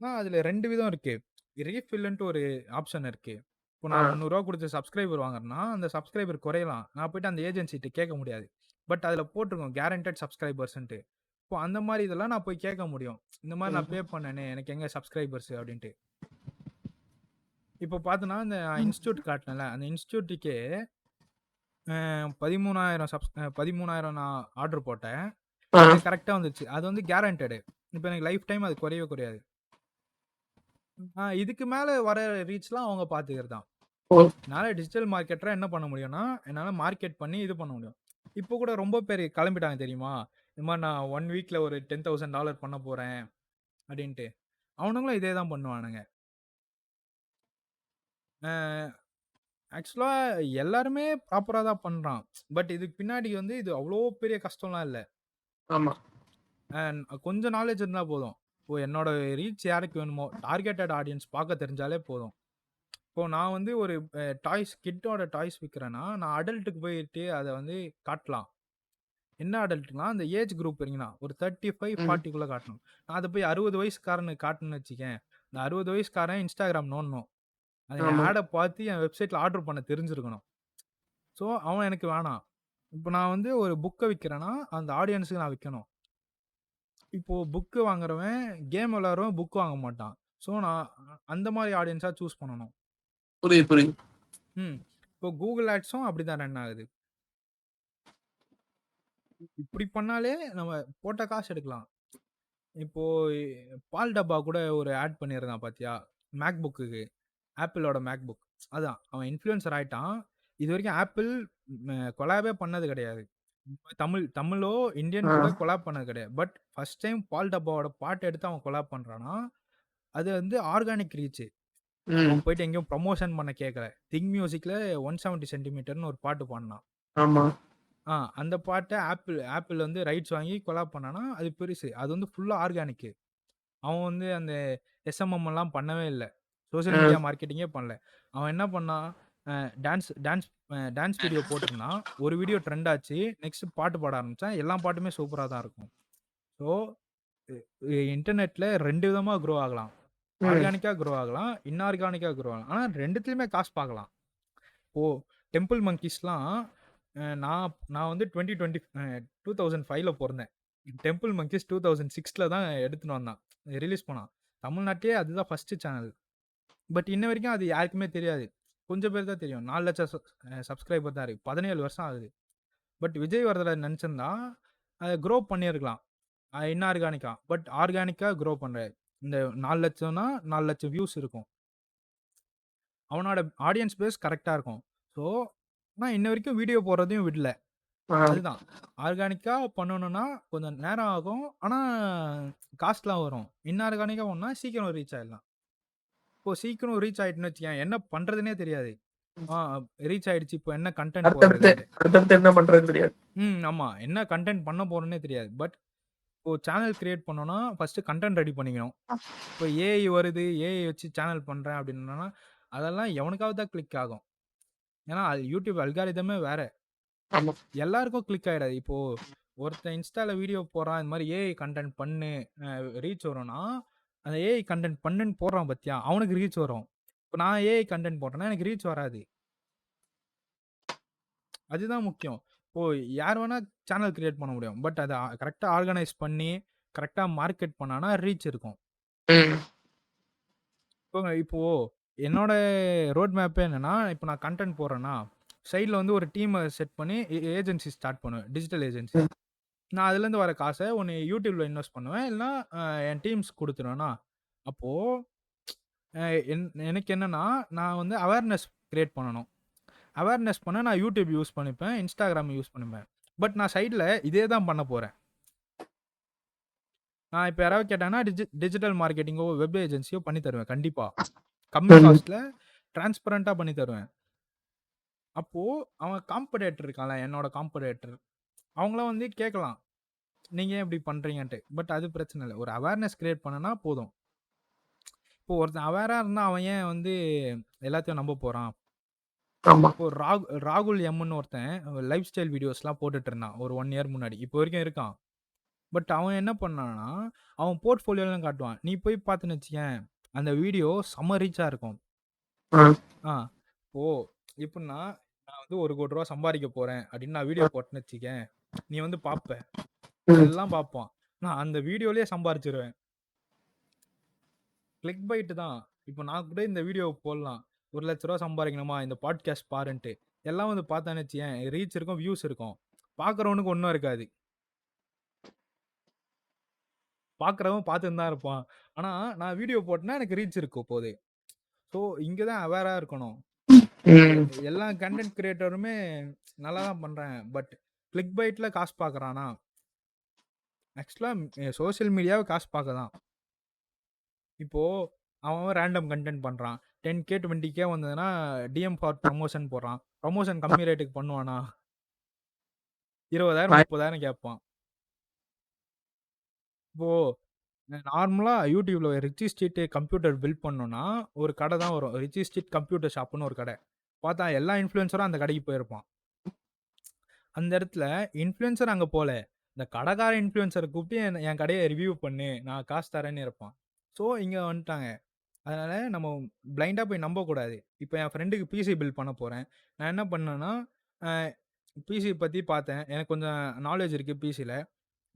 அதுல 2 விதம் இருக்கு. ரீஃபில்ன்ட்டு ஒரு ஆப்ஷன் இருக்கு. இப்போ நான் ரூ. 300 கொடுத்து சப்ஸ்கிரைபர் வாங்குறேன்னா, அந்த சப்ஸ்கிரைபர் குறையலாம். நான் போயிட்டு அந்த ஏஜென்சிட்ட கேட்க முடியாது. பட் அதுல போட்டிருக்கும் கேரண்டட் சப்ஸ்கிரைபர்ஸ்ன்ட்டு. இப்போ அந்த மாதிரி இதெல்லாம் நான் போய் கேட்க முடியும். இந்த மாதிரி நான் பே பண்ணேனே, எனக்கு எங்க சப்ஸ்கிரைபர்ஸ் அப்படின்ட்டு. இப்போ பார்த்தோன்னா, இந்த இன்ஸ்டிடியூட் காட்டினேன்ல, அந்த இன்ஸ்டிடியூட்டுக்கே 13,000 நான் ஆர்டர் போட்டேன். ஆ. எனக்கு கரெக்ட்டா வந்துச்சு. அது வந்து கேரண்டடு. இப்ப எனக்கு லைஃப் டைம் அது குறையவே குறையாது. இதுக்கு மேல வர ரீச்லாம் அவங்க பார்த்துக்கிறது தான். ஓ! என்னால டிஜிட்டல் மார்க்கெட்டரா என்ன பண்ண முடியும்னா, என்னால மார்க்கெட் பண்ணி இது பண்ண முடியும். இப்போ கூட ரொம்ப பேர் கிளம்பிட்டாங்க தெரியுமா? இந்த மாரி நான் 1 வீக்ல ஒரு $10,000 பண்ண போறேன் அப்டின்ட்டு. அவனுங்களும் இதே தான் பண்ணுவானுங்க. அ ஆக்சுவலா எல்லாருமே ப்ராப்பரா தான் பண்றான். பட் இதுக்கு பின்னாடி வந்து இது அவ்ளோ பெரிய கஷ்டம்லாம் இல்ல. ஆமா. கொஞ்சம் நாலேட்ஜ் இருந்தா போதும். இப்போ என்னோட ரீச் யாருக்கு வேணுமோ, டார்கெட்டட் ஆடியன்ஸ் பார்க்க தெரிஞ்சாலே போதும். இப்போ நான் வந்து ஒரு கிட்டோட டாய்ஸ் விக்கிறேன்னா, நான் அடல்ட்டுக்கு போயிட்டு அத வந்து காட்டலாம். என்ன அடல்ட்னா, அந்த ஏஜ் குரூப் இருங்கன்னா, ஒரு 35, ம். 40க்குள்ள காட்டணும். நான் அத போய் 60 வயசுக்காரனுக்கு காட்டுனேன்னு வச்சுக்கயேன், இந்த 60 வயசுக்காரன் Instagram நோண்டணும். அந்த என் ஆமா. ஆட பார்த்து என் வெப்சைட்ல ஆர்டர் பண்ண தெரிஞ்சிருக்கணும். ஸோ, அவன் எனக்கு வேணாம். இப்ப நான் வந்து ஒரு புக்க விக்கிறேன்னா, அந்த ஆடியன்ஸ்க்கு நான் விக்கணும். இப்போ புக் வாங்குறவன் கேம் விளையாடுறவன் புக் வாங்க மாட்டான். ஸோ, நான் அந்த மாரி ஆடியன்ஸா சூஸ் பண்ணணும். புரியுது, புரியுது. ம். இப்போ Google Adsஸும் அப்படிதான் ரன் ஆகுது. இப்படி பண்ணாலே நம்ம போட்ட காசு எடுக்கலாம். இப்போ பால் டப்பா கூட ஒரு ஆட் பண்ணியிருந்தான் பாத்தியா? MacBookக்கு. Appleஓட MacBook. அதான். அவன் இன்ஃப்ளூயன்சர் ஆயிட்டான். இதுவரைக்கும் Apple கொலாபே பண்ணது கிடையாது. தமிழோ, இந்தியன் ஆ. கூட கொலாப் பண்ணது கிடையாது. பட் ஃபர்ஸ்ட் டைம் பால் டப்பாவோட பாட்ட எடுத்து அவன் கொலாப் பண்றான்னா, அது வந்து ஆர்கானிக் ரீச். ம். அவன் போயிட்டு எங்கேயும் ப்ரமோஷன் பண்ண கேட்கல. திங் மியூசிக்ல 170 சென்டிமீட்டர்னு ஒரு பாட்டு பாடுனான். ஆமா. அந்த பாட்ட ஆப்பிள் வந்து ரைட்ஸ் வாங்கி கொலாப் பண்ணானா, அது பெருசு. அது வந்து ஃபுல்லா ஆர்கானிக். அவன் வந்து அந்த எஸ்எம்எம் எல்லாம் பண்ணவே இல்ல. சோசியல் அ. மீடியா மார்க்கெட்டிங்கே பண்ணல. அவன் என்ன பண்ணான், டான்ஸ் டான்ஸ் டான்ஸ் வீடியோ போட்டிருந்தான். ஒரு வீடியோ ட்ரெண்ட் ஆச்சு. நெக்ஸ்ட் பாட்டு பாட ஆரம்பிச்சான். எல்லா பாட்டுமே சூப்பரா தான் இருக்கும். ஸோ, இன்டர்நெட்ல 2 விதமா குரோ ஆகலாம். ம். ஆர்கானிக்கா குரோ ஆகலாம். இன்ஆர்கானிக்கா குரோ ஆகலாம். ஆனா 2த்துலயுமே காசு பார்க்கலாம். இப்போ டெம்பிள் மங்கீஸ்லாம் நான் நான் வந்து 2005ல பொறந்தேன். டெம்பிள் மங்கீஸ் 2006ல தான் எடுத்துட்டு வந்தான். ரிலீஸ் பண்ணான். தமிழ்நாட்டிலேயே அதுதான் ஃபர்ஸ்ட் சேனல். பட் இன்ன வரைக்கும் அது யாருக்குமே தெரியாது. கொஞ்சம் பேர் தான் தெரியும். 4 லட்சம் சப்ஸ்கிரைபர் தான் இருக்கு. 17 வருஷம் ஆகுது. பட் விஜய் வரதராஜன் நெனச்சிருந்தா, அத குரோ பண்ணியிருக்கலாம். இன்ஆர்கானிக்கா. பட் ஆர்கானிக்கா குரோ பண்றாரு. இந்த 4 லட்சம்னா 4 லட்சம் வியூஸ் இருக்கும். அவனோட ஆடியன்ஸ் பேஸ் கரெக்ட்டா இருக்கும். ஸோ, ஆனா இன்ன வரைக்கும் வீடியோ போடுறதையும் விடல. ஆ. அதுதான். ஆர்கானிக்கா பண்ணணும்னா கொஞ்சம் நேரம் ஆகும். ஆனா காஸ்ட்லாம் வரும். இன்ஆர்கானிக்கா பண்ணா சீக்கிரம் ரீச் ஆயிடலாம். இப்போ சீக்கிரம் ரீச் ஆயிட்டுன்னு வச்சுக்கயேன், என்ன பண்றதுன்னே தெரியாது. ஆ ரீச் ஆயிடுச்சு. இப்போ என்ன கன்டென்ட் அடுத்தடுத்து போடுறதுன்ட்டு. அடுத்தடுத்து என்ன பண்றதுன்னு தெரியாது. ஆமா. என்ன கன்டென்ட் பண்ண போறோம்னே தெரியாது. பட் இப்போ சேனல் கிரியேட் பண்ணணும்னா, ஃபர்ஸ்ட் கன்டென்ட் ரெடி பண்ணிக்கணும். இப்போ ஏஐ வருது, ஏஐ வச்சு சேனல் பண்றேன் அப்படின்னா, அதெல்லாம் எவனுக்காவது தான் கிளிக் ஆகும். ஏன்னா, யூடியூப் அல்காரிதமே வேற. ஆமா. எல்லாருக்கும் கிளிக் ஆயிடாது. இப்போ ஒருத்தன் இன்ஸ்டால வீடியோ போடுறான், இந்த மாரி ஏஐ கன்டென்ட் பண்ணு ரீச் வரும்னா, அந்த ஏஐ கன்டென்ட் பண்ணுன்னு போடுறான் பாத்தியா, அவனுக்கு ரீச் வரும். இப்போ நான் ஏஐ கன்டென்ட் போட்டேன்னா, எனக்கு ரீச் வராது. அதுதான் முக்கியம். இப்போ யார் வேணா சேனல் கிரியேட் பண்ண முடியும். பட் அத கரெக்ட்டா ஆர்கனைஸ் பண்ணி, கரெக்ட்டா மார்க்கெட் பண்ணானா ரீச் இருக்கும். ம். இப்போ என்னோட ரோட் மேப்பே என்னன்னா, இப்போ நான் கன்டென்ட் போடுறேன்னா, சைட்ல வந்து ஒரு டீம செட் பண்ணி ஏஜென்சி ஸ்டார்ட் பண்ணுவேன். Digital agency. ம். நான் அதுலேருந்து வர காச ஒண்ணு YouTubeல இன்வெஸ்ட் பண்ணுவேன். இல்லன்னா என் டீம்ஸ்க்கு குடுத்துருவேனா, அப்போ அ எனக்கு என்னன்னா, நான் வந்து அவேர்னஸ் கிரியேட் பண்ணணும். அவேர்னஸ் பண்ண நான் YouTube யூஸ் பண்ணிப்பேன். Instagram யூஸ் பண்ணிப்பேன். பட் நான் சைட்ல இதே தான் பண்ண போறேன். நான் இப்ப யாராவது கேட்டாங்கன்னா, டிஜிட்டல் மார்க்கெட்டிங்கோ, வெப் ஏஜென்சியோ பண்ணி தருவேன் கண்டிப்பா. கம்மி ம். காஸ்ட்ல டிரான்ஸ்பரன்ட்டா பண்ணி தருவேன். அப்போ அவன் காம்படிட்டர் இருக்கான்ல, என்னோட காம்படிட்டர். அவங்களாம் வந்து கேட்கலாம். நீங்க ஏன் இப்படி பண்றீங்கன்ட்டு. பட் அது பிரச்சனை இல்ல. ஒரு அவேர்னஸ் கிரியேட் பண்ணனா போதும். இப்போ ஒருத்தன் அவேரா இருந்தா அவன் ஏன் வந்து எல்லாத்தையும் நம்ப போறான்? ஆமா. இப்போ ராகுல் எம்ன்னு ஒருத்தன் லைஃப் ஸ்டைல் வீடியோஸ்லாம் போட்டுட்டு இருந்தான். ஒரு 1 இயர் முன்னாடி. இப்போ வரைக்கும் இருக்கான். பட் அவன் என்ன பண்ணான்னா, அவன் போர்ட்ஃபோலியோலாம் காட்டுவான். நீ போய் பார்த்தன்னு வச்சுக்கயேன், அந்த வீடியோ செம்ம ரீச்சா இருக்கும். ஆ. ஆ இப்போ எப்புட்ன்னா, நான் வந்து ரூ. 1,00,00,000 சம்பாரிக்க போறேன் அப்படின்னு நான் வீடியோ போட்டேன்னு வச்சுக்கயேன், நீ வந்து பார்ப்ப. ம். எல்லாம் பார்ப்பான். நான் அந்த வீடியோலயே சம்பாரிச்சுருவேன். கிளிக் பைட் தான். இப்போ நான் கூட இந்த வீடியோவ போடலாம். ரூ. 1,00,000 சம்பாதிக்கணுமா இந்த பாட்காஸ்ட் பாருன்ட்டு எல்லாம் வந்து பார்த்தான்னு வச்சுக்கேன், ரீச் இருக்கும், வியூஸ் இருக்கும். பார்க்குறவனுக்கு ஒன்றும் இருக்காது. பார்க்குறவன் பார்த்துன்னு தான் இருப்பான். ஆனா நான் வீடியோ போட்டேன்னா எனக்கு ரீச் இருக்கும் போது. ஸோ இங்க தான் அவேரா இருக்கணும். எல்லா கண்டென்ட் கிரியேட்டருமே நல்லா தான் பண்றாங்க. பட் கிளிக் பைட்ல காசு பார்க்குறானா? ஆக்சுவலா சோசியல் மீடியாவை காசு பார்க்க தான். இப்போ அவன் ரேண்டம் கண்டென்ட் பண்றான். 10K 20K வந்ததுன்னா டிஎம் ஃபார் ப்ரமோஷன் போடுறான். ப்ரமோஷன் கம்மி ரேட்டுக்கு பண்ணுவானா? 20,000 30,000 கேட்பான். இப்போ நார்மலா யூடியூப்ல ரிச்சி ஸ்ட்ரீட் கம்ப்யூட்டர் பில்ட் பண்ணோம்னா ஒரு கடை தான் வரும். ரிச்சி ஸ்ட்ரீட் கம்ப்யூட்டர் ஷாப்னு ஒரு கடை. பார்த்தா எல்லா இன்ஃப்ளூயன்சரும் அந்த கடைக்கு போயிருப்பான். அந்த இடத்துல இன்ஃப்ளூயன்சர் அங்க போல. இந்த கடைக்கார இன்ஃப்ளூயன்சரை கூப்பிட்டு என் கடையை ரிவ்யூ பண்ணு, நான் காசு தரேன்னு இருப்பான். ஸோ இங்க வந்துட்டாங்க. அதனால நம்ம பிளைண்டா போய் நம்பக்கூடாது. இப்போ என் ஃப்ரெண்டுக்கு பிசி பில்ட் பண்ண போறேன். நான் என்ன பண்ணேன்னா, பிசி பத்தி பார்த்தேன். எனக்கு கொஞ்சம் நாலேஜ் இருக்கு பிசில.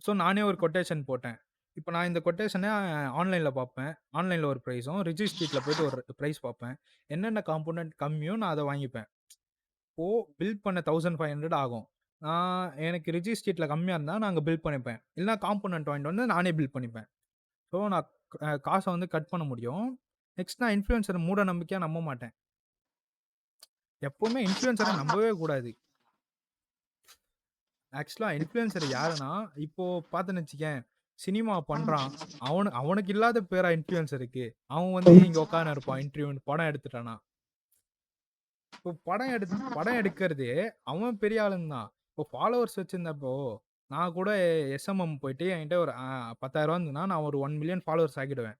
ஸோ நானே ஒரு கொட்டேஷன் போட்டேன். இப்போ நான் இந்த கொட்டேஷனை ஆன்லைனில் பார்ப்பேன். ஆன்லைனில் ஒரு ப்ரைஸும், ரிச்சி ஸ்ட்ரீட்டில் போயிட்டு ஒரு ப்ரைஸ் பார்ப்பேன். என்னென்ன காம்போனன்ட் கம்மியோ நான் அதை வாங்கிப்பேன். பில்ட் பண்ண 1500 ஆகும். எனக்கு ரிச்சி ஸ்ட்ரீட்டில் கம்மியாக இருந்தால் நான் அங்கே பில்ட் பண்ணிப்பேன். இல்லைனா காம்போனன்ட் வாங்கிட்டு வந்து நானே பில்ட் பண்ணிப்பேன். ஸோ நான் காசை வந்து கட் பண்ண முடியும். நெக்ஸ்ட் நான் இன்ஃப்ளூயன்சரை மூட நம்பிக்கையாக நம்ப மாட்டேன். எப்பவுமே இன்ஃப்ளூயன்சரை நம்பவே கூடாது. ஆக்சுவலா இன்ஃப்ளூயன்சர் யாருன்னா, இப்போ பார்த்தேன்னு வச்சுக்கேன், சினிமா பண்றான். அவனுக்கு இல்லாத பேரா இன்ஃப்ளூயன்சருக்கு. அவன் வந்து இங்க உட்கார்ந்து இருப்பான். இன்டர்வியூ படம் எடுத்துட்டானா. இப்போ படம் எடுக்கிறதே அவன் பெரிய ஆளுங்க தான். இப்போ ஃபாலோவர்ஸ் வச்சிருந்தப்போ, நான் கூட எஸ்எம்எம் போயிட்டு என்கிட்ட ஒரு 10,000 இருந்ததுன்னா, நான் ஒரு 1 மில்லியன் ஃபாலோவர்ஸ் ஆக்கிடுவேன்.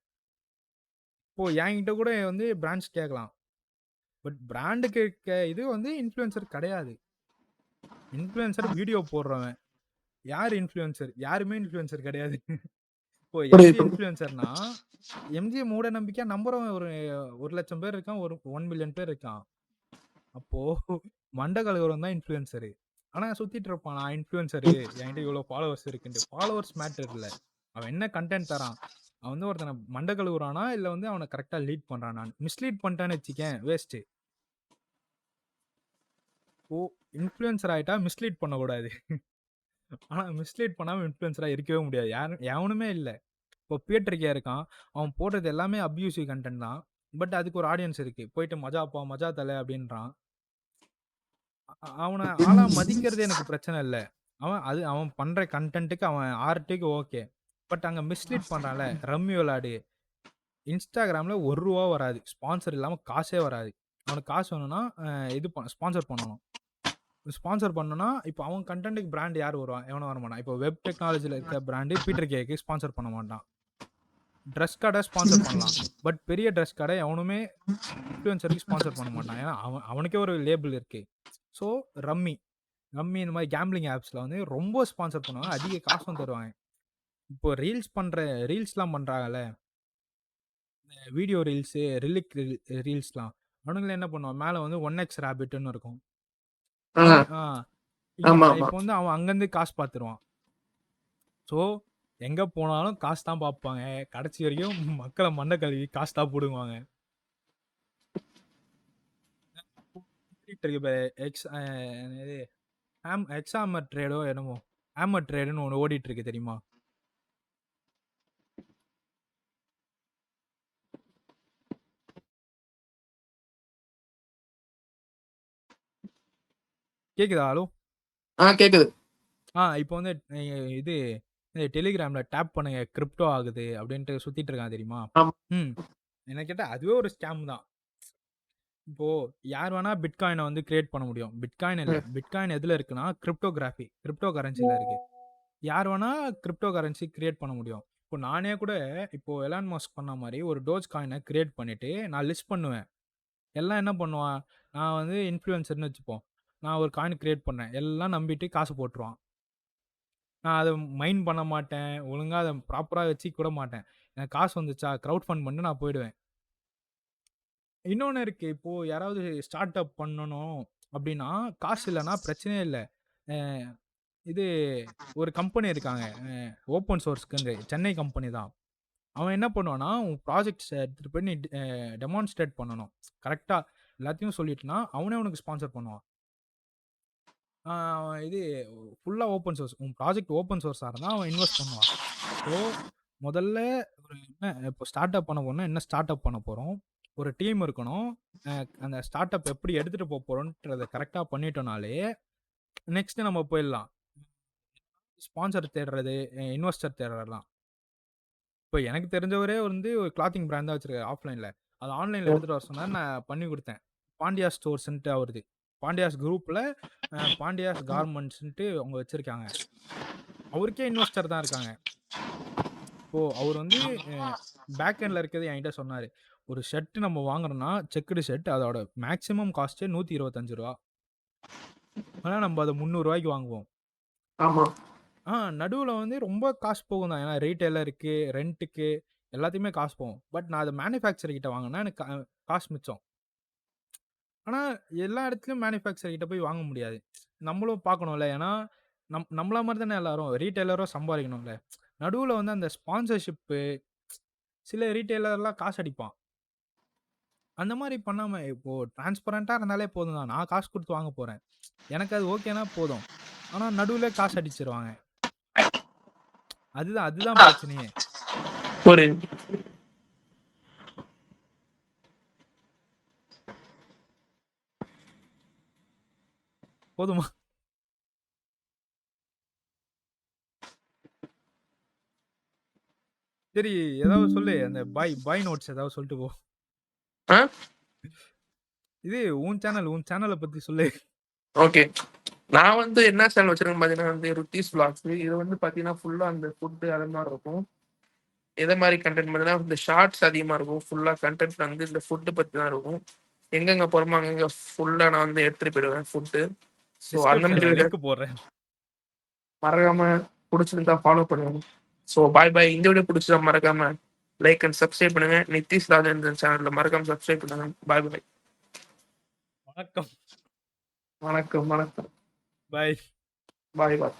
இப்போ என்கிட்ட கூட வந்து பிராண்ட்ஸ் கேட்கலாம். பட் பிராண்டுக்கு இருக்க இது வந்து இன்ஃப்ளூயன்சர் கிடையாது. இன்ஃப்ளூயன்சர் வீடியோ போடுறவன். யார் இன்ஃப்ளூயன்சர்? யாருமே இன்ஃப்ளூயன்சர் கிடையாது. இப்போ எம்ஜி இன்ஃப்ளூயன்சர்னா, எம்ஜியை மூட நம்பிக்கையா நம்புறவன் ஒரு 1,00,000 பேர் இருக்கான். ஒரு 1 மில்லியன் பேர் இருக்கான். அப்போ மண்டை கழுவுறவன் தான் இன்ஃப்ளூயன்சரு. ஆனா சுத்திட்டு இருப்பான், நான் இன்ஃப்ளூயன்சரு, என்கிட்ட இவ்வளோ ஃபாலோவர்ஸ் இருக்குன்ட்டு. ஃபாலோவர்ஸ் மேட்டர் இல்ல. அவன் என்ன கண்டென்ட் தரான்? அவன் வந்து ஒருத்தனை மண்டை கழுவுறானா, இல்ல வந்து அவனை கரெக்டா லீட் பண்றானா? மிஸ்லீட் பண்ணிட்டான்னு வச்சுக்கேன், வேஸ்ட்டு. இன்ஃப்ளூயன்சர் ஆயிட்டா மிஸ்லீட் பண்ணக்கூடாது. ஆனா மிஸ்லீட் பண்ணாம இன்ஃப்ளூயன்சரா இருக்கவே முடியாது. எவனுமே இல்ல. இப்போ பீட்டர் இருக்கான். அவன் போடுறது எல்லாமே அப்யூசிவ் கண்டென்ட் தான். பட் அதுக்கு ஒரு ஆடியன்ஸ் இருக்கு. போயிட்டு மஜாப்பா, மஜா தல அப்படின்றான். அவனை ஆளா மதிக்கிறது எனக்கு பிரச்சனை இல்ல. அவன் பண்ற கண்டென்ட்டுக்கு, அவன் ஆர்ட்டுக்கு ஓகே. பட் அங்க மிஸ்லீட் பண்றான்ல, ரம்மி விளையாடு. இன்ஸ்டாகிராம்ல ரூ. 1 வராது. ஸ்பான்சர் இல்லாம காசே வராது. அவனுக்கு காசு வேணும்னா ஸ்பான்சர் பண்ணணும். ஸ்பான்சர் பண்ணனும்னா, இப்போ அவன் கண்டென்ட்க்கு பிராண்ட் யார் வருவான்? எவனும் வரமாட்டான். இப்போ வெப் டெக்னாலஜில இருக்க பிராண்ட் பீட்டர் கேக்கு ஸ்பான்சர் பண்ண மாட்டான். ட்ரெஸ் கடை ஸ்பான்சர் பண்ணலாம். பட் பெரிய ட்ரெஸ் கடை எவனுமே இன்ஃப்ளூயன்சருக்கு ஸ்பான்சர் பண்ண மாட்டான். ஏன்னா அவனுக்கே ஒரு லேபிள் இருக்கு. ஸோ ரம்மி இந்த மாதிரி கேம்பிளிங் ஆப்ஸ்ல வந்து ரொம்ப ஸ்பான்சர் பண்ணுவாங்க. அதிக காசும் தருவாங்க. இப்போ ரீல்ஸ்லாம் பண்றாங்கல்ல, வீடியோ ரீல்ஸு, ரீல்ஸ்லாம் அவனுங்கள என்ன பண்ணுவான்? மேல வந்து 1x ராபிட்னு இருக்கும். இப்போ வந்து அவன் அங்கேருந்து காசு பார்த்துருவான். ஸோ எங்க போனாலும் காசு தான் பார்ப்பாங்க. கடைசி வரைக்கும் மக்களை மண்டை கழுவி காசு தான் போடுவாங்க. எக்ஸாமர் ட்ரேடோ என்னமோ ஆமர் ட்ரேடுன்னு ஒன்று ஓடிட்டு இருக்கு தெரியுமா? கேக்குதா? ஹலோ கேக்குது. இப்போ வந்து இது டெலிகிராம்ல டேப் பண்ணுங்க கிரிப்டோ ஆகுது அப்படின்ட்டு சுத்திட்டு இருக்கான் தெரியுமா? என்ன கேட்டா அதுவே ஒரு ஸ்கேம் தான். இப்போ யார் வேணா பிட்காயினை வந்து கிரியேட் பண்ண முடியும். பிட்காயின் இல்ல, பிட்காயின் எதுல இருக்குன்னா கிரிப்டோ கரன்சில இருக்கு. யார் வேணா கிரிப்டோ கரன்சி கிரியேட் பண்ண முடியும். இப்போ நானே கூட இப்போ எலான் மஸ்க் பண்ண மாதிரி ஒரு டோஜ் காயினை கிரியேட் பண்ணிட்டு நான் லிஸ்ட் பண்ணுவேன். எல்லாம் என்ன பண்ணுவான்? நான் வந்து இன்ஃப்ளூயன்சர்னு வச்சுப்போம். நான் ஒரு காயின் கிரியேட் பண்ணேன், எல்லாம் நம்பிட்டு காசு போட்டுருவான். நான் அதை மைண்ட் பண்ண மாட்டேன், ஒழுங்காக அதை ப்ராப்பராக வச்சு கூட மாட்டேன். எனக்கு காசு வந்துச்சா க்ரௌட் ஃபண்ட் பண்ணி நான் போயிடுவேன். இன்னொன்று இருக்கு, இப்போ யாராவது ஸ்டார்ட் அப் பண்ணணும் அப்படின்னா காசு இல்லைன்னா பிரச்சனையே இல்லை. இது ஒரு கம்பெனி இருக்காங்க, ஓப்பன் சோர்ஸ்க்கு, சென்னை கம்பெனி தான். அவன் என்ன பண்ணுவான்னா, உன் ப்ராஜெக்ட்ஸ் எடுத்துகிட்டு போய் நீ டெமான்ஸ்ட்ரேட் பண்ணணும் கரெக்டாக. எல்லாத்தையும் சொல்லிட்டேன்னா அவனே உனக்கு ஸ்பான்சர் பண்ணுவான். இது ஃபுல்லா ஓப்பன் சோர்ஸ். உன் ப்ராஜெக்ட் ஓப்பன் சோர்ஸா இருந்தா அவன் இன்வெஸ்ட் பண்ணுவான். ஸோ முதல்ல ஒரு என்ன இப்போ ஸ்டார்ட் அப் பண்ண போறோம்னா என்ன ஸ்டார்ட் அப் பண்ண போறோம்? ஒரு டீம் இருக்கணும். அந்த ஸ்டார்ட் அப் எப்படி எடுத்துட்டு போறோம்ன்றத கரெக்ட்டா பண்ணிட்டோம்னாலே, நெக்ஸ்ட் நம்ம போயிடலாம். ஸ்பான்சர் தேடுறது, இன்வெஸ்டர் தேடுறதெல்லாம். இப்போ எனக்கு தெரிஞ்சவரே வந்து ஒரு கிளாத்திங் பிராண்ட் தான் வச்சிருக்காரு ஆஃப்லைன்ல. அது ஆன்லைன்ல எடுத்துட்டு வர சொன்னாரு. நான் பண்ணி குடுத்தேன். பாண்டியா ஸ்டோர்ஸ்ன்ட்டு அவருது. பாண்டியாஸ் குரூப்ல பாண்டியாஸ் கார்மெண்ட்ஸ்ன்ட்டு அவங்க வச்சிருக்காங்க. அவருக்கே இன்வெஸ்டர் தான் இருக்காங்க. இப்போ அவர் வந்து பேக் எண்ட்ல இருக்கிறது என்கிட்ட சொன்னாரு. ஒரு ஷர்ட் நம்ம வாங்குறோம்னா, செக்குடு ஷர்ட் அதோட மேக்ஸிமம் காஸ்ட்டே ரூ. 125. ஆனா நம்ம அத ரூ. 300க்கு வாங்குவோம். ஆமா. நடுவுல வந்து ரொம்ப காசு போகும் தான். ஏன்னா ரீட்டெய்லருக்கு, ரென்ட்டுக்கு எல்லாத்தையுமே காசு போகும். பட் நான் அத மேனுஃபேக்சர் கிட்ட வாங்குனா எனக்கு காசு மிச்சம். ஆனா எல்லா இடத்துலயும் மேனுஃபேக்சர் கிட்ட போய் வாங்க முடியாது. நம்மளும் பார்க்கணும்ல. ஏன்னா நம்மள மாரி தானே எல்லாரும். ரீட்டெய்லரும் சம்பாரிக்கணும்ல. நடுவுல வந்து அந்த ஸ்பான்சர்ஷிப்பு சில ரீட்டெய்லர்லாம் காசு அடிப்பான். அந்த மாரி பண்ணாம இப்போ டிரான்ஸ்பரன்ட்டா இருந்தாலே போதும் தான். நான் காசு குடுத்து வாங்க போறேன். எனக்கு அது ஓகேனா போதும். ஆனா நடுவுல காசு அடிச்சுருவாங்க. அதுதான் பிரச்சனையே. புரியுது. போதுமா? சரி ஏதாவது சொல்லு. அந்த பாய் நோட்ஸ் ஏதாவது சொல்லிட்டு போ. ஆ? இது உன் சேனல பத்தி சொல்லு. ஓகே. நான் வந்து என்ன சேனல் வச்சிருக்கேன்னு பார்த்தீங்கன்னா வந்து ருத்தீஸ் விளாக்ஸ். இது வந்து பார்த்தீங்கன்னா ஃபுல்லா அந்த ஃபுட் அது மாரி இருக்கும். எத மாரி கன்டென்ட் பார்த்தீங்கன்னா, இந்த ஷார்ட்ஸ் அதிகமா இருக்கும். ஃபுல்லா கன்டென்ட் வந்து இந்த ஃபுட் பத்தி தான் இருக்கும். எங்கெங்க போறோமோ அங்கங்க ஃபுல்லா நான் வந்து எடுத்துட்டு போயிடுவேன் ஃபுட்டு. ஸோ அந்த மாரி டிஸ்கிரிப்ஷன்ல வீடியோ லிங்க் போடுறேன். மறக்காம புடிச்சிருந்தா ஃபாலோ பண்ணுங்க. ஸோ பாய் பாய். இந்த வீடியோ புடிச்சா மறக்காம லைக் அண்ட் சப்ஸ்கிரைப் பண்ணுங்க. நித்திஷ் ராஜேந்திரன் சேனல்ல மறக்காம சப்ஸ்கிரைப் பண்ணுங்க. பாய் பாய். வணக்கம். வணக்கம் வணக்கம். பாய். பாய் பாய்.